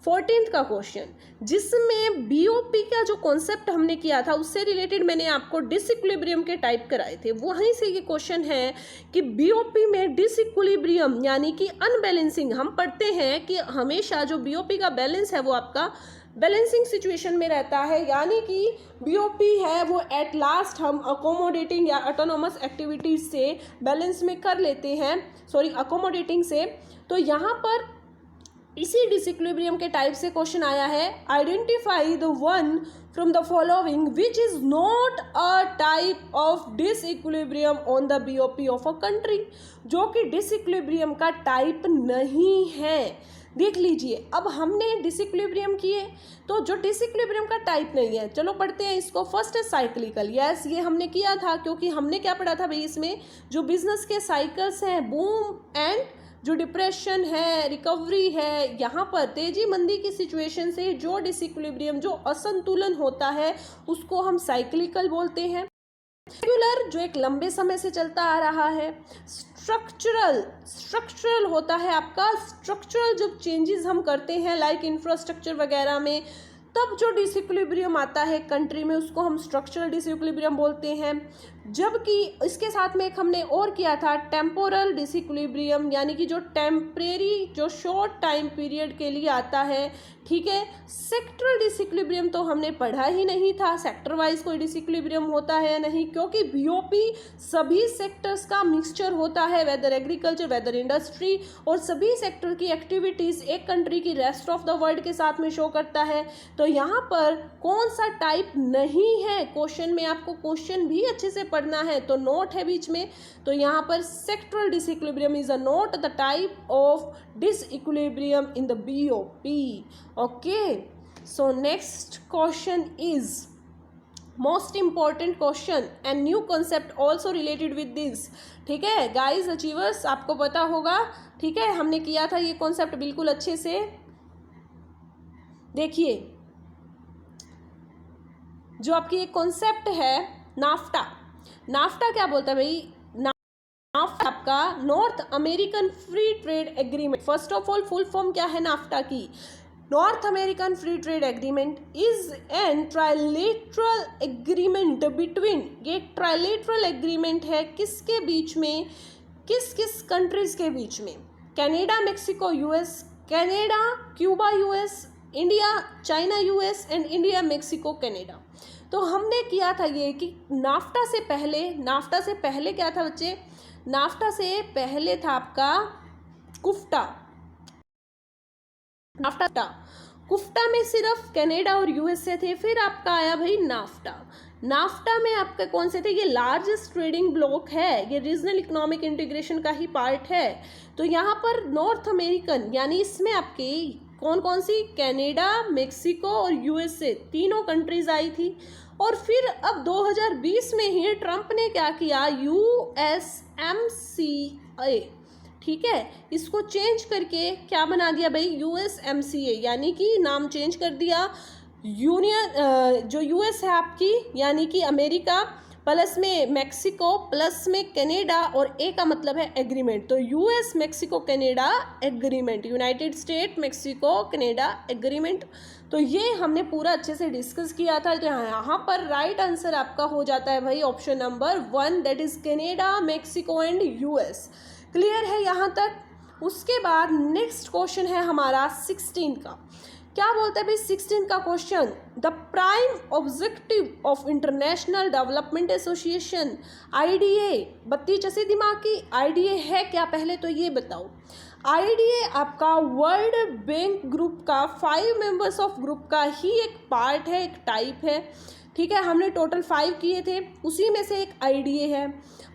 14th का क्वेश्चन, जिसमें BOP का जो कॉन्सेप्ट हमने किया था उससे रिलेटेड मैंने आपको डिसइक्विलिब्रियम के टाइप कराए थे। वहीं से ये क्वेश्चन है कि BOP में डिसइक्विलिब्रियम यानी कि अनबैलेंसिंग, हम पढ़ते हैं कि हमेशा जो BOP का बैलेंस है वो आपका बैलेंसिंग सिचुएशन में रहता है, यानी कि BOP है वो एट लास्ट हम अकोमोडेटिंग या ऑटोनोमस एक्टिविटीज से बैलेंस में कर लेते हैं, सॉरी अकोमोडेटिंग से। तो यहाँ पर इसी डिसइक्विलिब्रियम के टाइप से क्वेश्चन आया है, identify the one from the following which is not a type of disequilibrium on the BOP of a country, जो कि डिसइक्विलिब्रियम का टाइप नहीं है। देख लीजिए, अब हमने डिसइक्विलिब्रियम किए, तो जो डिसइक्विलिब्रियम का टाइप नहीं है, चलो पढ़ते हैं इसको। फर्स्ट है साइक्लिकल, यस ये हमने किया था, क्योंकि हमने क्या पढ़ा था भाई, इसमें जो बिजनेस के साइकिल्स हैं, बूम एंड जो डिप्रेशन है, रिकवरी है, यहाँ पर तेजी मंदी की सिचुएशन से जो डिसइक्विलिब्रियम, जो असंतुलन होता है, उसको हम साइक्लिकल बोलते हैं। रेगुलर जो एक लंबे समय से चलता आ रहा है। स्ट्रक्चरल होता है आपका, स्ट्रक्चरल जब चेंजेस हम करते हैं लाइक इंफ्रास्ट्रक्चर वगैरह में, तब जो डिसइक्विलिब्रियम आता है कंट्री में, उसको हम स्ट्रक्चरल डिसइक्विलिब्रियम बोलते हैं। जबकि इसके साथ में एक हमने और किया था टेम्पोरल डिसइक्विलिब्रियम, यानी कि जो टेम्परेरी जो शॉर्ट टाइम पीरियड के लिए आता है, ठीक है। सेक्टरल डिसइक्विलिब्रियम तो हमने पढ़ा ही नहीं था, सेक्टर वाइज कोई डिसइक्विलिब्रियम होता है नहीं, क्योंकि बीओपी सभी सेक्टर्स का मिक्सचर होता है, वेदर एग्रीकल्चर वेदर इंडस्ट्री, और सभी सेक्टर की एक्टिविटीज़ एक कंट्री की रेस्ट ऑफ द वर्ल्ड के साथ में शो करता है। तो यहाँ पर कौन सा टाइप नहीं है, क्वेश्चन में आपको क्वेश्चन भी अच्छे से पढ़ना है, तो नोट है बीच में। तो यहाँ पर sectoral disequilibrium is a note the type of disequilibrium in the BOP. Okay, so next question is most important question and new concept also related with this, ठीक है गाइज अचीवर्स, आपको पता होगा, ठीक है, हमने किया था ये कॉन्सेप्ट बिल्कुल अच्छे से। देखिए जो आपकी एक कॉन्सेप्ट है नाफ्टा, नाफ्टा क्या बोलता है भाई, नाफ्टा आपका north American free trade agreement. First of all full form क्या है नाफ्टा की, north American free trade agreement is an trilateral agreement between, ये ट्राइलेटरल एग्रीमेंट है किसके बीच में, किस किस कंट्रीज के बीच में, Canada Mexico US, Canada Cuba US, India China US and India Mexico Canada. तो हमने किया था ये कि नाफ्टा से पहले क्या था बच्चे, नाफ्टा से पहले था आपका कुफ्टा, नाफ्टा कुफ्टा में सिर्फ कनाडा और यूएसए थे, फिर आपका आया भाई नाफ्टा। नाफ्टा में आपके कौन से थे, ये लार्जेस्ट ट्रेडिंग ब्लॉक है, ये रीजनल इकोनॉमिक इंटीग्रेशन का ही पार्ट है। तो यहाँ पर नॉर्थ अमेरिकन यानी इसमें आपके कौन कौन सी, कनाडा मेक्सिको और यूएसए तीनों कंट्रीज आई थी। और फिर अब 2020 में ही ट्रंप ने क्या किया, USMCA, ठीक है, इसको चेंज करके क्या बना दिया भाई, USMCA, यानी कि नाम चेंज कर दिया। यूनियन जो यूएस है आपकी यानी कि अमेरिका, प्लस में मैक्सिको, प्लस में कनाडा, और ए का मतलब है एग्रीमेंट, तो US Mexico Canada agreement, United state Mexico Canada agreement. तो ये हमने पूरा अच्छे से डिस्कस किया था। तो यहाँ पर राइट आंसर आपका हो जाता है भाई option number 1, that is Canada Mexico and US. Clear है यहाँ तक। उसके बाद नेक्स्ट क्वेश्चन है हमारा 16 का, क्या बोलता है भाई 16 का question, the prime objective of international development association IDA, बत्ती चसी दिमाग की, IDA है क्या पहले तो ये बताओ। IDA आपका वर्ल्ड बैंक ग्रुप का 5 मेंबर्स ऑफ ग्रुप का ही एक पार्ट है, एक टाइप है, ठीक है। हमने टोटल 5 किए थे, उसी में से एक IDA है।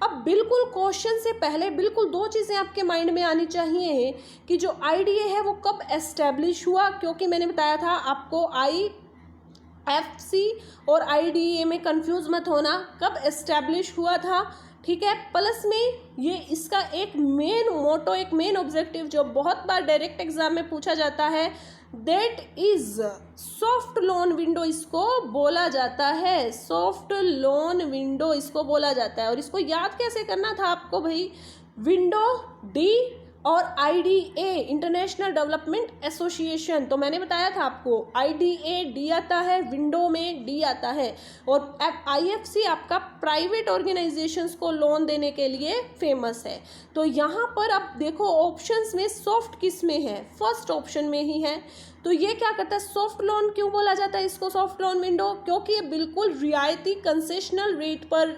अब बिल्कुल क्वेश्चन से पहले बिल्कुल 2 चीज़ें आपके माइंड में आनी चाहिए कि जो IDA है वो कब एस्टेब्लिश हुआ, क्योंकि मैंने बताया था आपको IFC और IDA में कंफ्यूज मत होना, कब एस्टेब्लिश हुआ था, ठीक है। प्लस में ये इसका एक मेन मोटो, एक मेन ऑब्जेक्टिव जो बहुत बार डायरेक्ट एग्जाम में पूछा जाता है, that is soft loan window, इसको बोला जाता है, सॉफ्ट लोन विंडो इसको बोला जाता है। और इसको याद कैसे करना था आपको भाई, विंडो डी और IDA इंटरनेशनल डेवलपमेंट एसोसिएशन, तो मैंने बताया था आपको IDA डी आता है, विंडो में डी आता है, और IFC आपका प्राइवेट ऑर्गेनाइजेशंस को लोन देने के लिए फेमस है। तो यहाँ पर अब देखो ऑप्शंस में सॉफ्ट किस में है, फर्स्ट ऑप्शन में ही है। तो ये क्या करता है, सॉफ्ट लोन क्यों बोला जाता है इसको सॉफ्ट लोन विंडो, क्योंकि ये बिल्कुल रियायती कंसेशनल रेट पर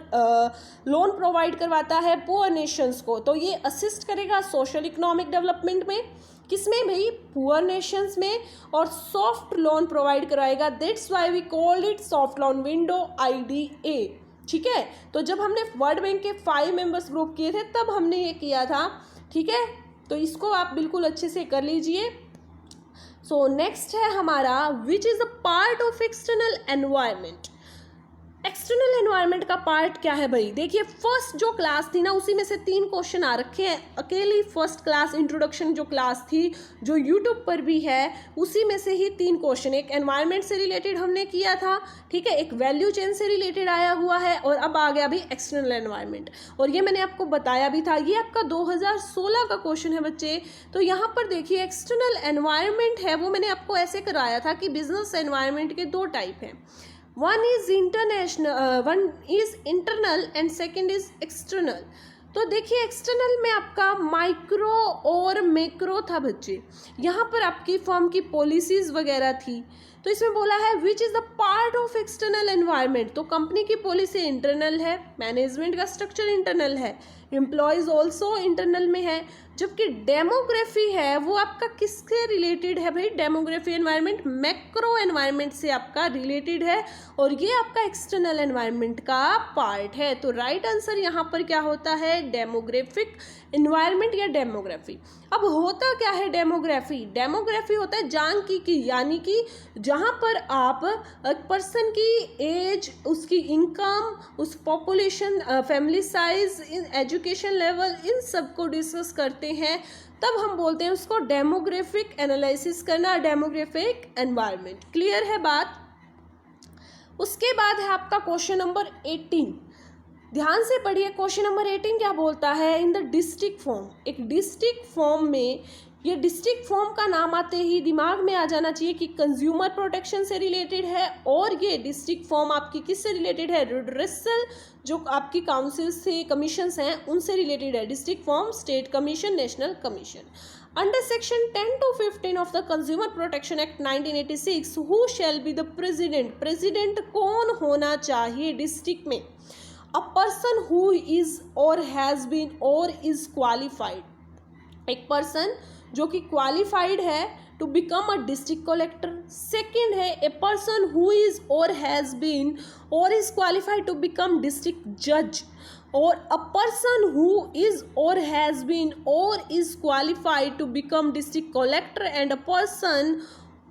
लोन प्रोवाइड करवाता है पुअर नेशंस को। तो ये असिस्ट करेगा सोशल इकोनॉमिक डेवलपमेंट में, किसमें भाई, पुअर नेशंस में, और सॉफ्ट लोन प्रोवाइड कराएगा, that's why we called it soft loan window IDA, ठीक है। तो जब हमने वर्ल्ड बैंक के 5 मेंबर्स ग्रुप किए थे तब हमने ये किया था, ठीक है। तो इसको आप बिल्कुल अच्छे से कर लीजिए। सो नेक्स्ट है हमारा which is a part of external environment. External environment का पार्ट क्या है भाई, देखिए फर्स्ट जो क्लास थी ना उसी में से 3 क्वेश्चन आ रखे हैं, अकेली फर्स्ट क्लास इंट्रोडक्शन जो क्लास थी जो यूट्यूब पर भी है उसी में से ही 3 क्वेश्चन, एक एनवायरनमेंट से रिलेटेड हमने किया था, ठीक है, एक वैल्यू चेन से रिलेटेड आया हुआ है, और अब आ गया भी एक्सटर्नल एनवायरनमेंट। और ये मैंने आपको बताया भी था, ये आपका 2016 का क्वेश्चन है बच्चे। तो यहाँ पर देखिए एक्सटर्नल एनवायरनमेंट है वो मैंने आपको ऐसे कराया था कि बिजनेस एनवायरनमेंट के 2 टाइप हैं, one is international, one is internal and second is external. तो देखिए एक्सटर्नल में आपका माइक्रो और मैक्रो था बच्चे, यहाँ पर आपकी फर्म की पॉलिसीज़ वगैरह थी। तो इसमें बोला है which is the part of external environment, तो कंपनी की पॉलिसी इंटरनल है, मैनेजमेंट का स्ट्रक्चर इंटरनल है, एम्प्लॉयज़ ऑल्सो इंटरनल में है। जबकि डेमोग्राफी है वो आपका किससे रिलेटेड है भाई, डेमोग्राफी एनवायरनमेंट मैक्रो एनवायरनमेंट से आपका रिलेटेड है और ये आपका एक्सटर्नल एनवायरनमेंट का पार्ट है। तो राइट आंसर यहाँ पर क्या होता है, डेमोग्राफिक एनवायरनमेंट या डेमोग्राफी। अब होता क्या है डेमोग्राफी, डेमोग्राफी होता है जानकी यानी कि जहाँ पर आप एक पर्सन की एज, उसकी इनकम, उस population, family size, education level, इन सब को डिस्कस करते हैं, तब हम बोलते हैं उसको डेमोग्राफिक एनालिसिस करना, डेमोग्राफिक एनवायरनमेंट। क्लियर है बात। उसके बाद है आपका क्वेश्चन नंबर 18, ध्यान से पढ़िए। क्वेश्चन नंबर 18 क्या बोलता है, इन द डिस्ट्रिक्ट फॉर्म। एक डिस्ट्रिक्ट फॉर्म में, ये डिस्ट्रिक्ट फॉर्म का नाम आते ही दिमाग में आ जाना चाहिए कि कंज्यूमर प्रोटेक्शन से रिलेटेड है, और ये डिस्ट्रिक्ट फॉर्म आपकी किससे रिलेटेड है, रिड्रेसल, जो आपकी काउंसिल से कमीशंस हैं उनसे रिलेटेड है। District form, state commission, national commission. Under section 10 to 15 of the consumer protection act 1986, who shall be the president, president कौन होना चाहिए डिस्ट्रिक्ट में, अ पर्सन हु इज और हैज़ बीन और इज क्वालिफाइड, एक पर्सन जो कि क्वालिफाइड है to become a district collector. Second है ए पर्सन हु इज और हैज़ बीन और is qualified to become district जज, और अ पर्सन हु इज और हैज़ बीन और is qualified to become district collector, and a person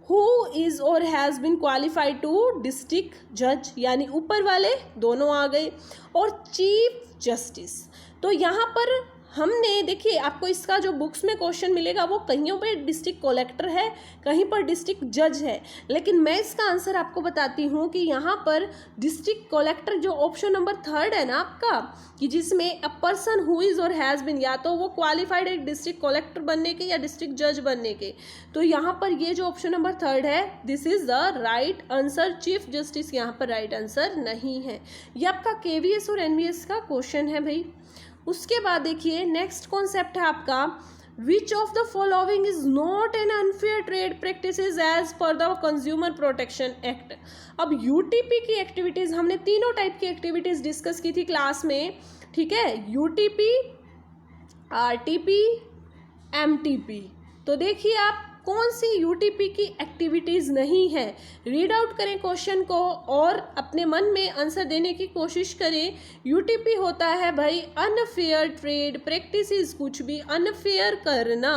who is और has been qualified to district जज, यानी ऊपर वाले दोनों आ गए। और चीफ जस्टिस, तो यहाँ पर हमने देखिए आपको इसका जो बुक्स में क्वेश्चन मिलेगा वो कहीं पर डिस्ट्रिक्ट कलेक्टर है, कहीं पर डिस्ट्रिक्ट जज है, लेकिन मैं इसका आंसर आपको बताती हूँ कि यहाँ पर डिस्ट्रिक्ट कलेक्टर जो ऑप्शन नंबर 3 है ना आपका, कि जिसमें अ पर्सन हु इज़ और हैज़ बीन, या तो वो क्वालिफाइड है डिस्ट्रिक्ट कलेक्टर बनने के या डिस्ट्रिक्ट जज बनने के, तो यहाँ पर ये जो ऑप्शन नंबर 3 है this is the right answer. Chief justice यहाँ पर राइट आंसर नहीं है। ये आपका KVS और NVS का क्वेश्चन है भाई। उसके बाद देखिए नेक्स्ट कॉन्सेप्ट है आपका, which of the following is not an unfair trade practices as per the consumer protection act. अब UTP की एक्टिविटीज़, हमने तीनों टाइप की एक्टिविटीज़ डिस्कस की थी क्लास में, ठीक है, UTP, RTP, MTP। तो देखिए आप कौन सी UTP की एक्टिविटीज़ नहीं है, रीड आउट करें क्वेश्चन को और अपने मन में आंसर देने की कोशिश करें। UTP होता है भाई अनफेयर ट्रेड प्रैक्टिसेस, कुछ भी अनफेयर करना।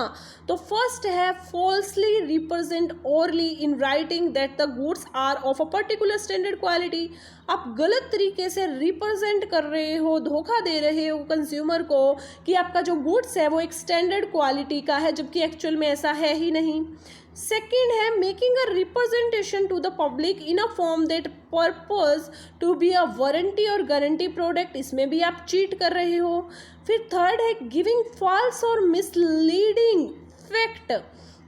तो फर्स्ट है falsely represent orally in writing that the goods are of a particular standard quality. आप गलत तरीके से रिप्रेजेंट कर रहे हो, धोखा दे रहे हो कंज्यूमर को कि आपका जो गुड्स है वो एक स्टैंडर्ड क्वालिटी का है, जबकि एक्चुअल में ऐसा है ही नहीं। सेकेंड है making a representation to the public in a form that purpose to be a warranty और गारंटी प्रोडक्ट, इसमें भी आप चीट कर रहे हो। फिर थर्ड है गिविंग फॉल्स और मिसलीडिंग फैक्ट,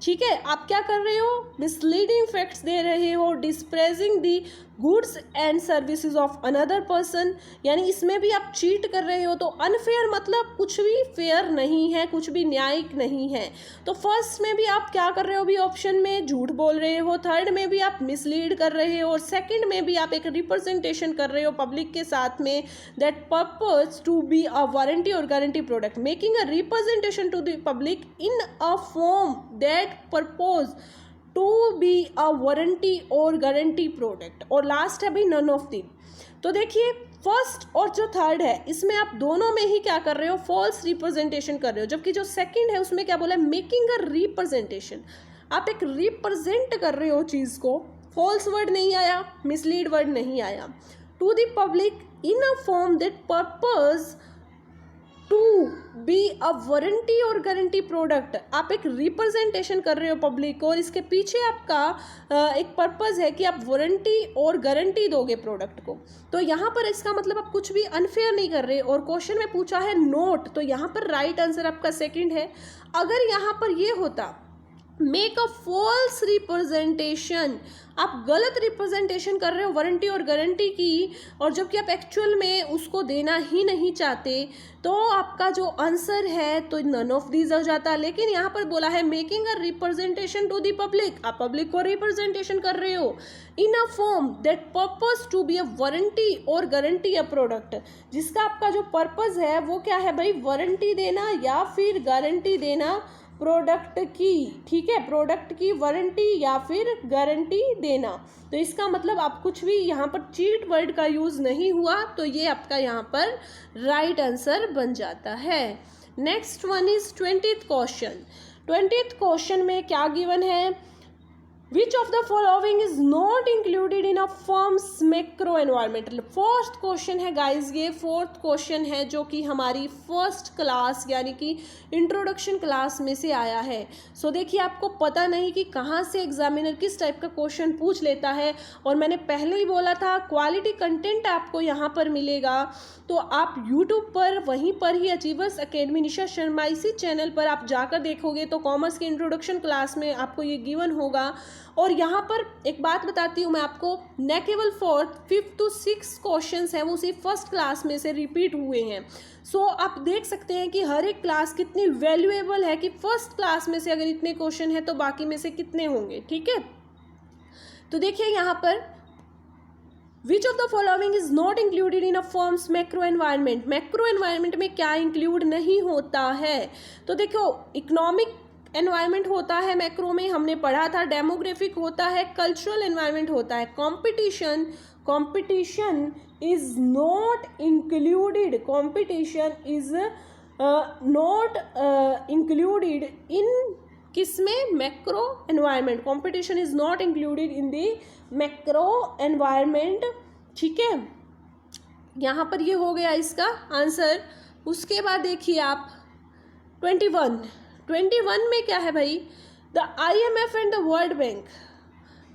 ठीक है, आप क्या कर रहे हो, मिसलीडिंग फैक्ट्स दे रहे हो, disparaging the goods and services of another person, यानी इसमें भी आप चीट कर रहे हो। तो अनफेयर मतलब कुछ भी फेयर नहीं है, कुछ भी न्यायिक नहीं है। तो फर्स्ट में भी आप क्या कर रहे हो, भी ऑप्शन में झूठ बोल रहे हो, थर्ड में भी आप मिसलीड कर रहे हो, और सेकंड में भी आप एक रिप्रेजेंटेशन कर रहे हो पब्लिक के साथ में that purpose to be a warranty और guarantee product, making a representation to the public in a form that purpose to be a warranty और गारंटी प्रोडक्ट। और लास्ट है भाई नन ऑफ दी। तो देखिए फर्स्ट और जो थर्ड है इसमें आप दोनों में ही क्या कर रहे हो, फॉल्स रिप्रेजेंटेशन कर रहे हो, जबकि जो सेकंड है उसमें क्या बोला है, मेकिंग अ रिप्रेजेंटेशन, आप एक रिप्रेजेंट कर रहे हो चीज़ को, फॉल्स वर्ड नहीं आया, मिसलीड वर्ड नहीं आया, to the public in a form that purpose to be a warranty और गारंटी प्रोडक्ट, आप एक रिप्रेजेंटेशन कर रहे हो पब्लिक को, और इसके पीछे आपका एक पर्पस है कि आप वारंटी और गारंटी दोगे प्रोडक्ट को। तो यहाँ पर इसका मतलब आप कुछ भी अनफेयर नहीं कर रहे, और क्वेश्चन में पूछा है नोट, तो यहाँ पर राइट आंसर आपका सेकंड है। अगर यहाँ पर ये होता मेक अ फॉल्स रिप्रेजेंटेशन, आप गलत रिप्रेजेंटेशन कर रहे हो वारंटी और गारंटी की, और जबकि आप एक्चुअल में उसको देना ही नहीं चाहते, तो आपका जो आंसर है तो नन ऑफ दीज हो जाता। लेकिन यहाँ पर बोला है making a representation to the public, आप पब्लिक को रिप्रेजेंटेशन कर रहे हो in a form that purpose to be a warranty और गारंटी अ प्रोडक्ट, जिसका आपका जो पर्पस है वो क्या है भाई, वारंटी देना या फिर गारंटी देना प्रोडक्ट की, ठीक है, प्रोडक्ट की वारंटी या फिर गारंटी देना। तो इसका मतलब आप कुछ भी यहाँ पर चीट वर्ड का यूज नहीं हुआ, तो ये आपका यहाँ पर राइट आंसर बन जाता है। Next one is 20th question. 20th question में क्या गिवन है, Which of the following is not included in a firm's macro environment? Fourth question है गाइज, ये फोर्थ क्वेश्चन है जो कि हमारी फर्स्ट क्लास यानी कि इंट्रोडक्शन क्लास में से आया है। सो देखिए, आपको पता नहीं कि कहाँ से एग्जामिनर किस टाइप का क्वेश्चन पूछ लेता है, और मैंने पहले ही बोला था क्वालिटी कंटेंट आपको यहाँ पर मिलेगा, तो आप यूट्यूब पर वहीं पर ही अचीवर्स अकेडमी निशा शर्मा इसी चैनल पर आप जाकर देखोगे तो कॉमर्स के इंट्रोडक्शन क्लास में आपको ये गिवन होगा। और यहाँ पर एक बात बताती हूँ मैं आपको, न केवल 4th, 5th to 6th questions हैं वो उसी फर्स्ट क्लास में से रिपीट हुए हैं। सो आप देख सकते हैं कि हर एक क्लास कितनी वैल्यूएबल है, कि फर्स्ट क्लास में से अगर इतने क्वेश्चन हैं तो बाकी में से कितने होंगे, ठीक है। तो देखिए यहाँ पर Which of the following is not included in a firm's macro environment? Macro environment में क्या इंक्लूड नहीं होता है, तो देखो इकोनॉमिक एनवायरनमेंट होता है मैक्रो में, हमने पढ़ा था, डेमोग्राफिक होता है, कल्चरल एनवायरनमेंट होता है, competition is not included, competition is not included in किसमें, macro environment, competition is not included in the macro environment, ठीक है। यहाँ पर ये हो गया इसका आंसर। उसके बाद देखिए आप 21 में क्या है भाई, the IMF and the world bank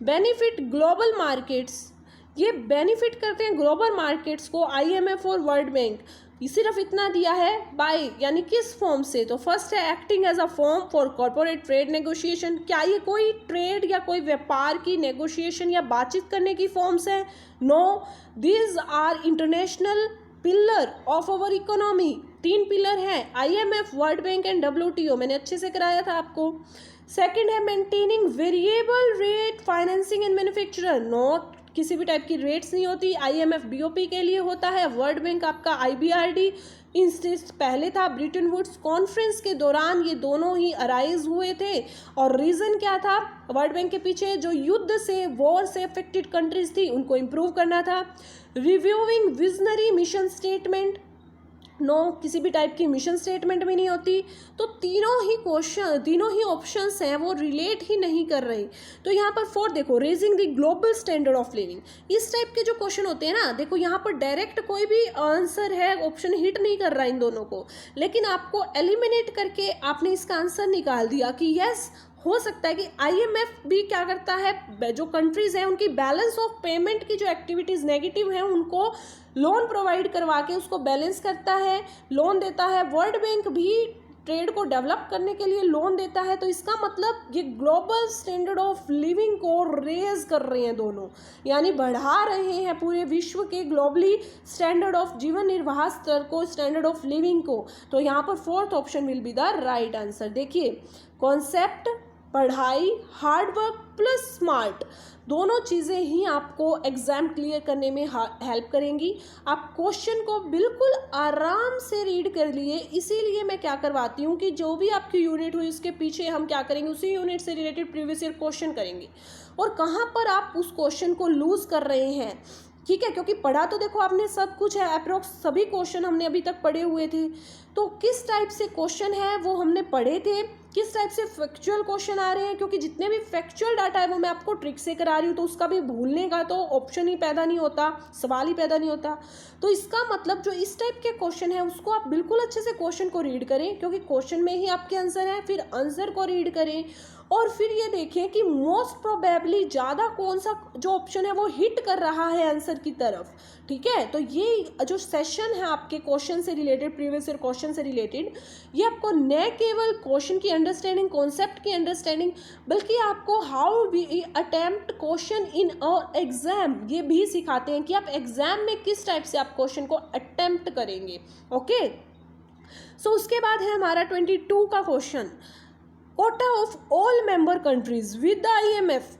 benefit global markets, ये बेनिफिट करते हैं ग्लोबल मार्केट्स को IMF और वर्ल्ड बैंक, सिर्फ इतना दिया है बाय यानी किस फॉर्म से, तो फर्स्ट है acting as a form for corporate trade negotiation, क्या ये कोई ट्रेड या कोई व्यापार की नेगोशिएशन या बातचीत करने की फॉर्म्स है, no, these are international pillar of our economy, 3 pillar हैं IMF, world bank and WTO, मैंने अच्छे से कराया था आपको। सेकंड है maintaining variable rate financing and manufacturer, not किसी भी टाइप की रेट्स नहीं होती, IMF BOP के लिए होता है, वर्ल्ड बैंक आपका IBRD इंस्टेंस पहले था, ब्रिटन वुड्स कॉन्फ्रेंस के दौरान ये दोनों ही अराइज हुए थे, और रीज़न क्या था, वर्ल्ड बैंक के पीछे जो युद्ध से वॉर से अफेक्टेड कंट्रीज थी उनको इम्प्रूव करना था। Reviewing visionary mission statement, no, किसी भी टाइप की मिशन स्टेटमेंट भी नहीं होती, तो तीनों ही ऑप्शंस हैं वो रिलेट ही नहीं कर रहे। तो यहाँ पर 4 देखो, raising the global standard of living, इस टाइप के जो क्वेश्चन होते हैं ना, देखो यहाँ पर डायरेक्ट कोई भी आंसर है ऑप्शन हिट नहीं कर रहा इन दोनों को, लेकिन आपको एलिमिनेट करके आपने इसका आंसर निकाल दिया कि यस हो सकता है कि IMF भी क्या करता है, जो कंट्रीज हैं उनकी बैलेंस ऑफ पेमेंट की जो एक्टिविटीज़ नेगेटिव हैं उनको लोन प्रोवाइड करवा के उसको बैलेंस करता है, लोन देता है, वर्ल्ड बैंक भी ट्रेड को डेवलप करने के लिए लोन देता है। तो इसका मतलब ये ग्लोबल स्टैंडर्ड ऑफ लिविंग को रेज कर रहे हैं दोनों, यानी बढ़ा रहे हैं पूरे विश्व के ग्लोबली स्टैंडर्ड ऑफ जीवन निर्वाह स्तर को, स्टैंडर्ड ऑफ लिविंग को। तो यहाँ पर 4th option will be the right answer. देखिए कॉन्सेप्ट, पढ़ाई, हार्डवर्क प्लस स्मार्ट, दोनों चीज़ें ही आपको एग्ज़ाम क्लियर करने में हेल्प करेंगी। आप क्वेश्चन को बिल्कुल आराम से रीड कर लिए, इसीलिए मैं क्या करवाती हूँ कि जो भी आपकी यूनिट हुई उसके पीछे हम क्या करेंगे, उसी यूनिट से रिलेटेड प्रीवियस ईयर क्वेश्चन करेंगे, और कहाँ पर आप उस क्वेश्चन को लूज कर रहे हैं, ठीक है, क्योंकि पढ़ा तो देखो आपने सब कुछ है, अप्रोक्स सभी क्वेश्चन हमने अभी तक पढ़े हुए थे, तो किस टाइप से क्वेश्चन है वो हमने पढ़े थे, किस टाइप से फैक्चुअल क्वेश्चन आ रहे हैं, क्योंकि जितने भी फैक्चुअल डाटा है वो मैं आपको ट्रिक से करा रही हूँ, तो उसका भी भूलने का तो ऑप्शन ही पैदा नहीं होता, सवाल ही पैदा नहीं होता। तो इसका मतलब जो इस टाइप के क्वेश्चन है उसको आप बिल्कुल अच्छे से क्वेश्चन को रीड करें, क्योंकि क्वेश्चन में ही आपके आंसर है, फिर आंसर को रीड करें और फिर ये देखें कि मोस्ट प्रोबेबली ज़्यादा कौन सा जो ऑप्शन है वो हिट कर रहा है आंसर की तरफ। ठीक है, तो ये जो सेशन है आपके क्वेश्चन से रिलेटेड, प्रीवियस ईयर क्वेश्चन से रिलेटेड, ये आपको न केवल क्वेश्चन की अंडरस्टैंडिंग, कॉन्सेप्ट की अंडरस्टैंडिंग, बल्कि आपको how we attempt question in a exam, ये भी सिखाते हैं कि आप एग्जाम में किस टाइप से आप क्वेश्चन को अटेम्प्ट करेंगे। ओके, सो उसके बाद है हमारा 22 का question, Kota of all member countries with the IMF।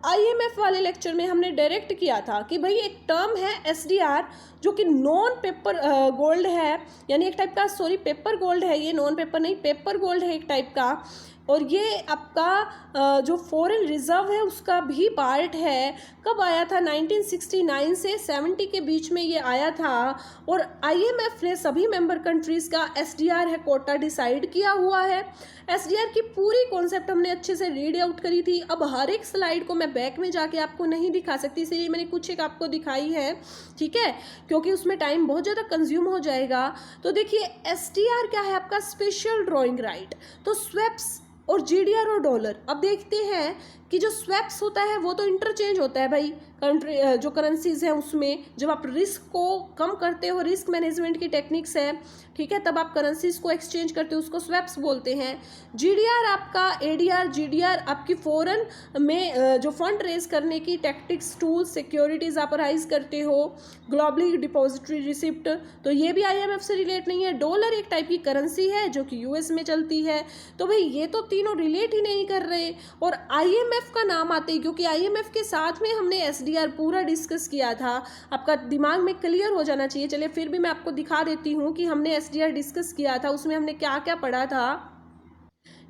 IMF वाले लेक्चर में हमने डायरेक्ट किया था कि भाई एक टर्म है SDR जो कि नॉन पेपर गोल्ड है, यानी एक टाइप का, सॉरी पेपर गोल्ड है ये, नॉन पेपर नहीं, पेपर गोल्ड है एक टाइप का, और ये आपका जो फॉरेन रिजर्व है उसका भी पार्ट है। कब आया था? 1969 से 70 के बीच में ये आया था, और IMF ने सभी मेंबर कंट्रीज़ का SDR है कोटा डिसाइड किया हुआ है। SDR की पूरी कॉन्सेप्ट हमने अच्छे से रीड आउट करी थी। अब हर एक स्लाइड को मैं बैक में जाके आपको नहीं दिखा सकती, इसलिए मैंने कुछ एक आपको दिखाई है, ठीक है, क्योंकि उसमें टाइम बहुत ज़्यादा कंज्यूम हो जाएगा। तो देखिए SDR क्या है आपका, स्पेशल ड्रॉइंग राइट। तो स्वेप्स और GDR और डॉलर, अब देखते हैं कि जो स्वैप्स होता है वो तो इंटरचेंज होता है भाई, कंट्री जो करेंसीज हैं उसमें जब आप रिस्क को कम करते हो, रिस्क मैनेजमेंट की टेक्निक्स है, ठीक है, तब आप करेंसीज को एक्सचेंज करते हो, उसको स्वैप्स बोलते हैं। GDR आपका ADR, GDR आपकी फॉरेन में जो फंड रेज करने की टेक्टिक्स, टूल्स, सिक्योरिटीज आप राइज करते हो, ग्लोबली डिपॉजिटरी रिसिप्ट, तो ये भी IMF से रिलेट नहीं है। डॉलर एक टाइप की करेंसी है जो कि US में चलती है, तो भाई ये तो तीनों रिलेट ही नहीं कर रहे। और IMF का नाम आते ही, क्योंकि IMF के साथ में हमने SDR पूरा डिस्कस किया था, आपका दिमाग में क्लियर हो जाना चाहिए। चलिए फिर भी मैं आपको दिखा देती हूँ कि हमने SDR डिस्कस किया था, उसमें हमने क्या क्या पढ़ा था।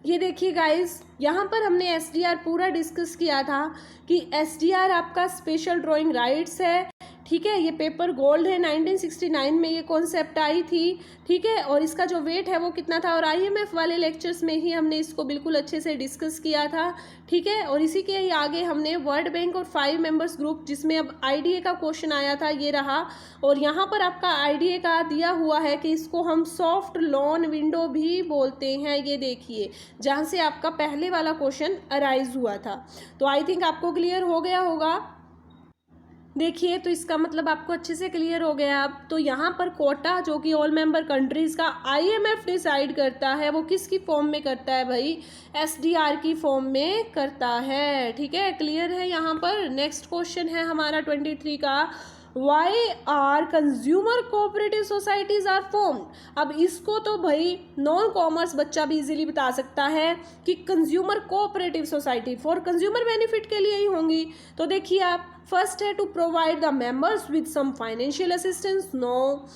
ये देखिए गाइस, यहाँ पर हमने SDR पूरा डिस्कस किया था कि SDR आपका स्पेशल ड्राइंग राइट्स है, ठीक है, ये पेपर गोल्ड है, 1969 में ये कॉन्सेप्ट आई थी, ठीक है, और इसका जो वेट है वो कितना था, और IMF वाले लेक्चर्स में ही हमने इसको बिल्कुल अच्छे से डिस्कस किया था, ठीक है। और इसी के ही आगे हमने वर्ल्ड बैंक और 5 मेंबर्स ग्रुप, जिसमें अब IDA का क्वेश्चन आया था, ये रहा, और यहाँ पर आपका IDA का दिया हुआ है कि इसको हम सॉफ्ट लोन विंडो भी बोलते हैं, ये देखिए, जहाँ से आपका पहले वाला क्वेश्चन अराइज हुआ था। तो आई थिंक आपको क्लियर हो गया होगा। देखिए, तो इसका मतलब आपको अच्छे से क्लियर हो गया। अब तो यहाँ पर कोटा जो कि ऑल मेंबर कंट्रीज़ का IMF डिसाइड करता है, वो किसकी फॉर्म में करता है भाई, SDR की फॉर्म में करता है, ठीक है, क्लियर है यहाँ पर। नेक्स्ट क्वेश्चन है हमारा 23 का, why are consumer cooperative societies are formed. अब इसको तो भाई नॉन कॉमर्स बच्चा भी इजीली बता सकता है कि consumer cooperative society for consumer benefit के लिए ही होंगी। तो देखिए आप, फर्स्ट है to provide the members with some financial assistance, no,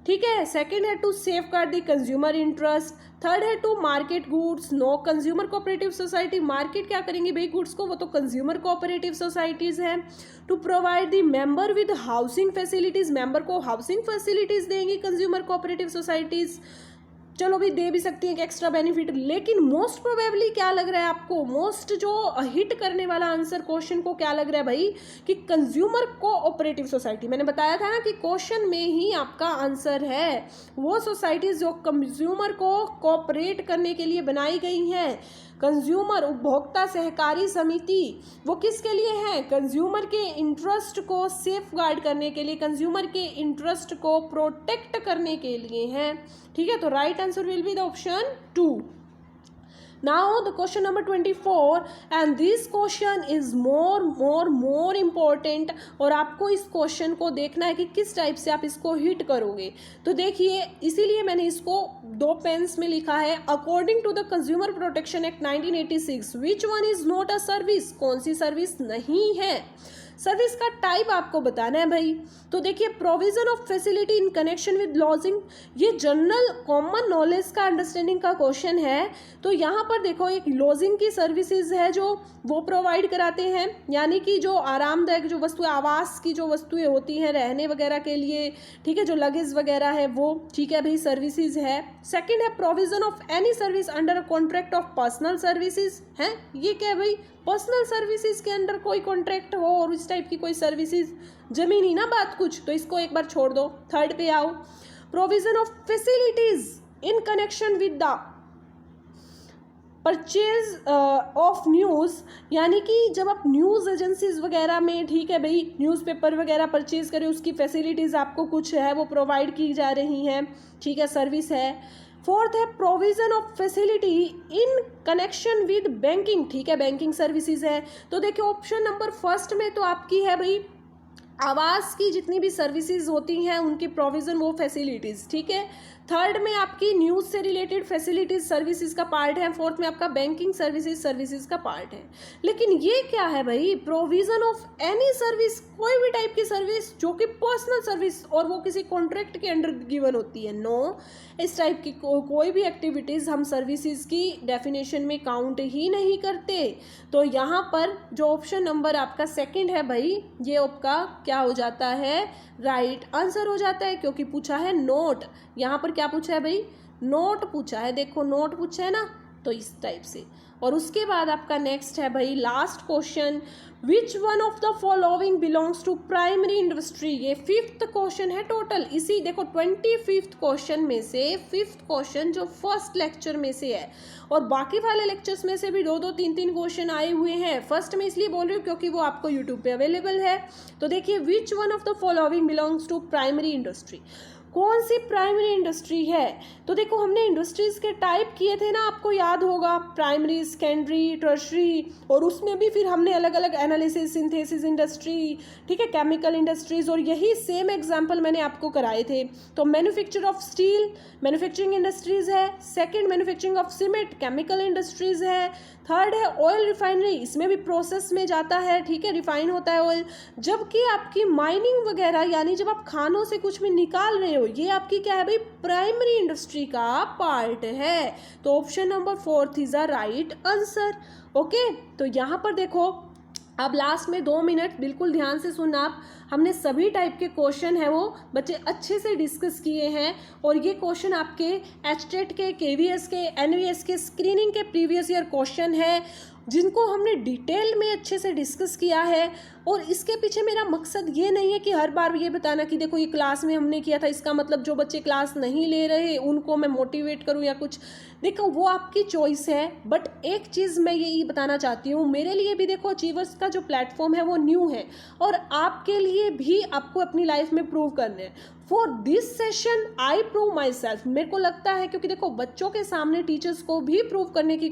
ठीक है। सेकंड है to safeguard the consumer interest. Third है to market goods, no. Consumer cooperative society market क्या करेंगे भाई गुड्स को, वो तो कंज्यूमर कोऑपरेटिव सोसाइटीज हैं। To provide the member with housing facilities, member को हाउसिंग फैसिलिटीज देंगी कंज्यूमर कोऑपरेटिव सोसाइटीज, चलो भी दे भी सकती हैं कि एक्स्ट्रा बेनिफिट। लेकिन मोस्ट प्रोबेबली क्या लग रहा है आपको, मोस्ट जो हिट करने वाला आंसर क्वेश्चन को क्या लग रहा है भाई, कि कंज्यूमर कोऑपरेटिव सोसाइटी। मैंने बताया था ना कि क्वेश्चन में ही आपका आंसर है, वो सोसाइटीज जो कंज्यूमर को कोऑपरेट करने के लिए बनाई गई हैं। कंज्यूमर उपभोक्ता सहकारी समिति वो किसके लिए है, कंज्यूमर के इंटरेस्ट को सेफ गार्ड करने के लिए, कंज्यूमर के इंटरेस्ट को प्रोटेक्ट करने के लिए है, ठीक है। तो right answer will be the option 2। Now the question number 24 and this question is more important, और आपको इस क्वेश्चन को देखना है कि किस टाइप से आप इसको हिट करोगे। तो देखिए, इसीलिए मैंने इसको 2 पेन्स में लिखा है। According to the consumer protection act 1986 which one is not a service, कौन सी सर्विस नहीं है। सर्विस का टाइप आपको बताना है भाई। तो देखिए, provision of facility in connection with lodging, ये जनरल कॉमन नॉलेज का अंडरस्टैंडिंग का क्वेश्चन है। तो यहाँ पर देखो, एक लॉजिंग की सर्विसेज है जो वो प्रोवाइड कराते हैं, यानी कि जो आरामदायक जो वस्तुएं, आवास की जो वस्तुएं होती हैं रहने वगैरह के लिए, ठीक है, जो लगेज वगैरह है वो, ठीक है भाई, सर्विसेज है। सेकंड है provision of any service under a contract of personal services है, ये क्या है भाई, पर्सनल सर्विसेज के अंडर कोई कॉन्ट्रैक्ट हो और इस टाइप की कोई सर्विसेज, जमीनी ना बात कुछ, तो इसको एक बार छोड़ दो। थर्ड पे आओ, provision of facilities in connection with the purchase of news, यानी कि जब आप न्यूज़ एजेंसीज वगैरह में, ठीक है भाई, न्यूज़पेपर वगैरह परचेज करें, उसकी फैसिलिटीज़ आपको कुछ है वो प्रोवाइड की जा रही हैं, ठीक है, सर्विस है। फोर्थ है provision of facility in connection with banking, ठीक है, बैंकिंग सर्विसेज है। तो देखिए ऑप्शन नंबर फर्स्ट में तो आपकी है भाई आवास की जितनी भी सर्विसेज होती हैं उनकी प्रोविज़न, वो फैसिलिटीज़, ठीक है। थर्ड में आपकी न्यूज़ से रिलेटेड फैसिलिटीज सर्विसेज का पार्ट है। फोर्थ में आपका बैंकिंग सर्विसेज का पार्ट है। लेकिन ये क्या है भाई, प्रोविज़न ऑफ एनी सर्विस, कोई भी टाइप की सर्विस जो कि पर्सनल सर्विस और वो किसी कॉन्ट्रैक्ट के अंडर गिवन होती है, नो, इस टाइप की कोई भी एक्टिविटीज़ हम सर्विसेज की डेफिनेशन में काउंट ही नहीं करते। तो यहाँ पर जो ऑप्शन नंबर आपका सेकंड है भाई, ये आपका क्या हो जाता है, राइट आंसर हो जाता है, क्योंकि पूछा है नोट। यहाँ पर क्या पूछा है भाई, नोट पूछा है, देखो नोट पूछा है ना, तो इस टाइप से। और उसके बाद आपका नेक्स्ट है भाई last question, which one of the following belongs to primary industry. ये फिफ्थ क्वेश्चन है टोटल, इसी देखो 25th क्वेश्चन में से 5th क्वेश्चन जो फर्स्ट लेक्चर में से है, और बाकी वाले लेक्चर्स में से भी 2-2, 3-3 क्वेश्चन आए हुए हैं। फर्स्ट में इसलिए बोल रही हूँ क्योंकि वो आपको यूट्यूब पे अवेलेबल है। तो देखिए which one of the following belongs to primary industry, कौन सी प्राइमरी इंडस्ट्री है। तो देखो हमने इंडस्ट्रीज के टाइप किए थे ना, आपको याद होगा, प्राइमरी, सेकेंडरी, टर्शरी, और उसमें भी फिर हमने अलग अलग एनालिसिस, सिंथेसिस इंडस्ट्री, ठीक है, केमिकल इंडस्ट्रीज, और यही सेम एग्जांपल मैंने आपको कराए थे। तो manufacture of steel manufacturing industries है, second manufacturing of cement chemical industries है, थर्ड है ऑयल रिफाइनरी, इसमें भी प्रोसेस में जाता है, ठीक है, रिफाइन होता है ऑयल। जबकि आपकी माइनिंग वगैरह, यानी जब आप खानों से कुछ भी निकाल रहे हो, ये आपकी क्या है भाई, प्राइमरी इंडस्ट्री का पार्ट है। तो option number 4 is a right answer. Okay, तो यहाँ पर देखो अब लास्ट में 2 मिनट बिल्कुल ध्यान से सुनना आप, हमने सभी टाइप के क्वेश्चन है वो बच्चे अच्छे से डिस्कस किए हैं, और ये क्वेश्चन आपके एचटेट के, केवीएस के, एनवीएस के स्क्रीनिंग के प्रीवियस ईयर क्वेश्चन है, जिनको हमने डिटेल में अच्छे से डिस्कस किया है। और इसके पीछे मेरा मकसद ये नहीं है कि हर बार ये बताना कि देखो ये क्लास में हमने किया था, इसका मतलब जो बच्चे क्लास नहीं ले रहे उनको मैं मोटिवेट करूं या कुछ, देखो वो आपकी चॉइस है। बट एक चीज़ मैं यही बताना चाहती हूँ, मेरे लिए भी देखो अचीवर्स का जो प्लेटफॉर्म है वो न्यू है, और आपके लिए भी आपको अपनी लाइफ में प्रूव करना है। For this session I prove my self, मेरे को लगता है, क्योंकि देखो बच्चों के सामने टीचर्स को भी प्रूव करने की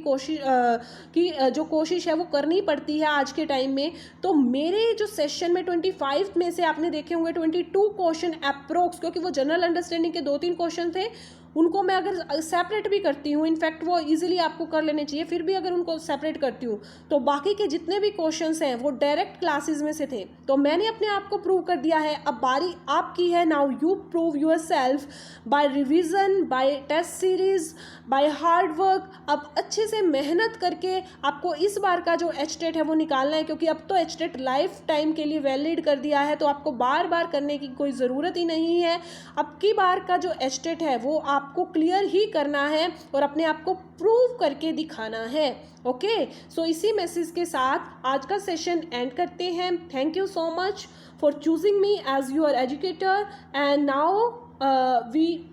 कोशिश है वो करनी पड़ती है आज के टाइम में। तो मेरे जो सेशन में 25 में से आपने देखे होंगे 22 क्वेश्चन अप्रोक्स, क्योंकि वो जनरल अंडरस्टैंडिंग के 2-3 क्वेश्चन थे, उनको मैं अगर सेपरेट भी करती हूँ, इनफैक्ट वो इजीली आपको कर लेने चाहिए, फिर भी अगर उनको सेपरेट करती हूँ तो बाकी के जितने भी क्वेश्चंस हैं वो डायरेक्ट क्लासेस में से थे। तो मैंने अपने आप को प्रूव कर दिया है, अब बारी आपकी है। Now you prove yourself by revision, by test series, by hard work. अब अच्छे से मेहनत करके आपको इस बार का जो एचटेट है वो निकालना है, क्योंकि अब तो एचटेट लाइफ टाइम के लिए वैलिड कर दिया है, तो आपको बार बार करने की कोई ज़रूरत ही नहीं है। अब की बार का जो एचटेट है वो आपको क्लियर ही करना है और अपने आप को प्रूव करके दिखाना है। ओके, सो इसी मैसेज के साथ आज का सेशन एंड करते हैं। Thank you so much for choosing me as your educator, and now we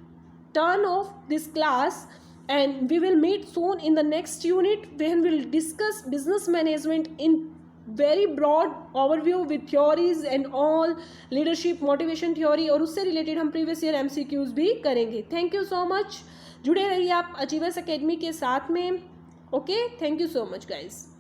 turn off this class and we will meet soon in the next unit when we'll discuss business management in very broad overview with theories and all, leadership motivation theory, और उससे related हम previous year MCQs भी करेंगे। Thank you so much, जुड़े रहिए आप achievers academy के साथ में। Okay, thank you so much guys.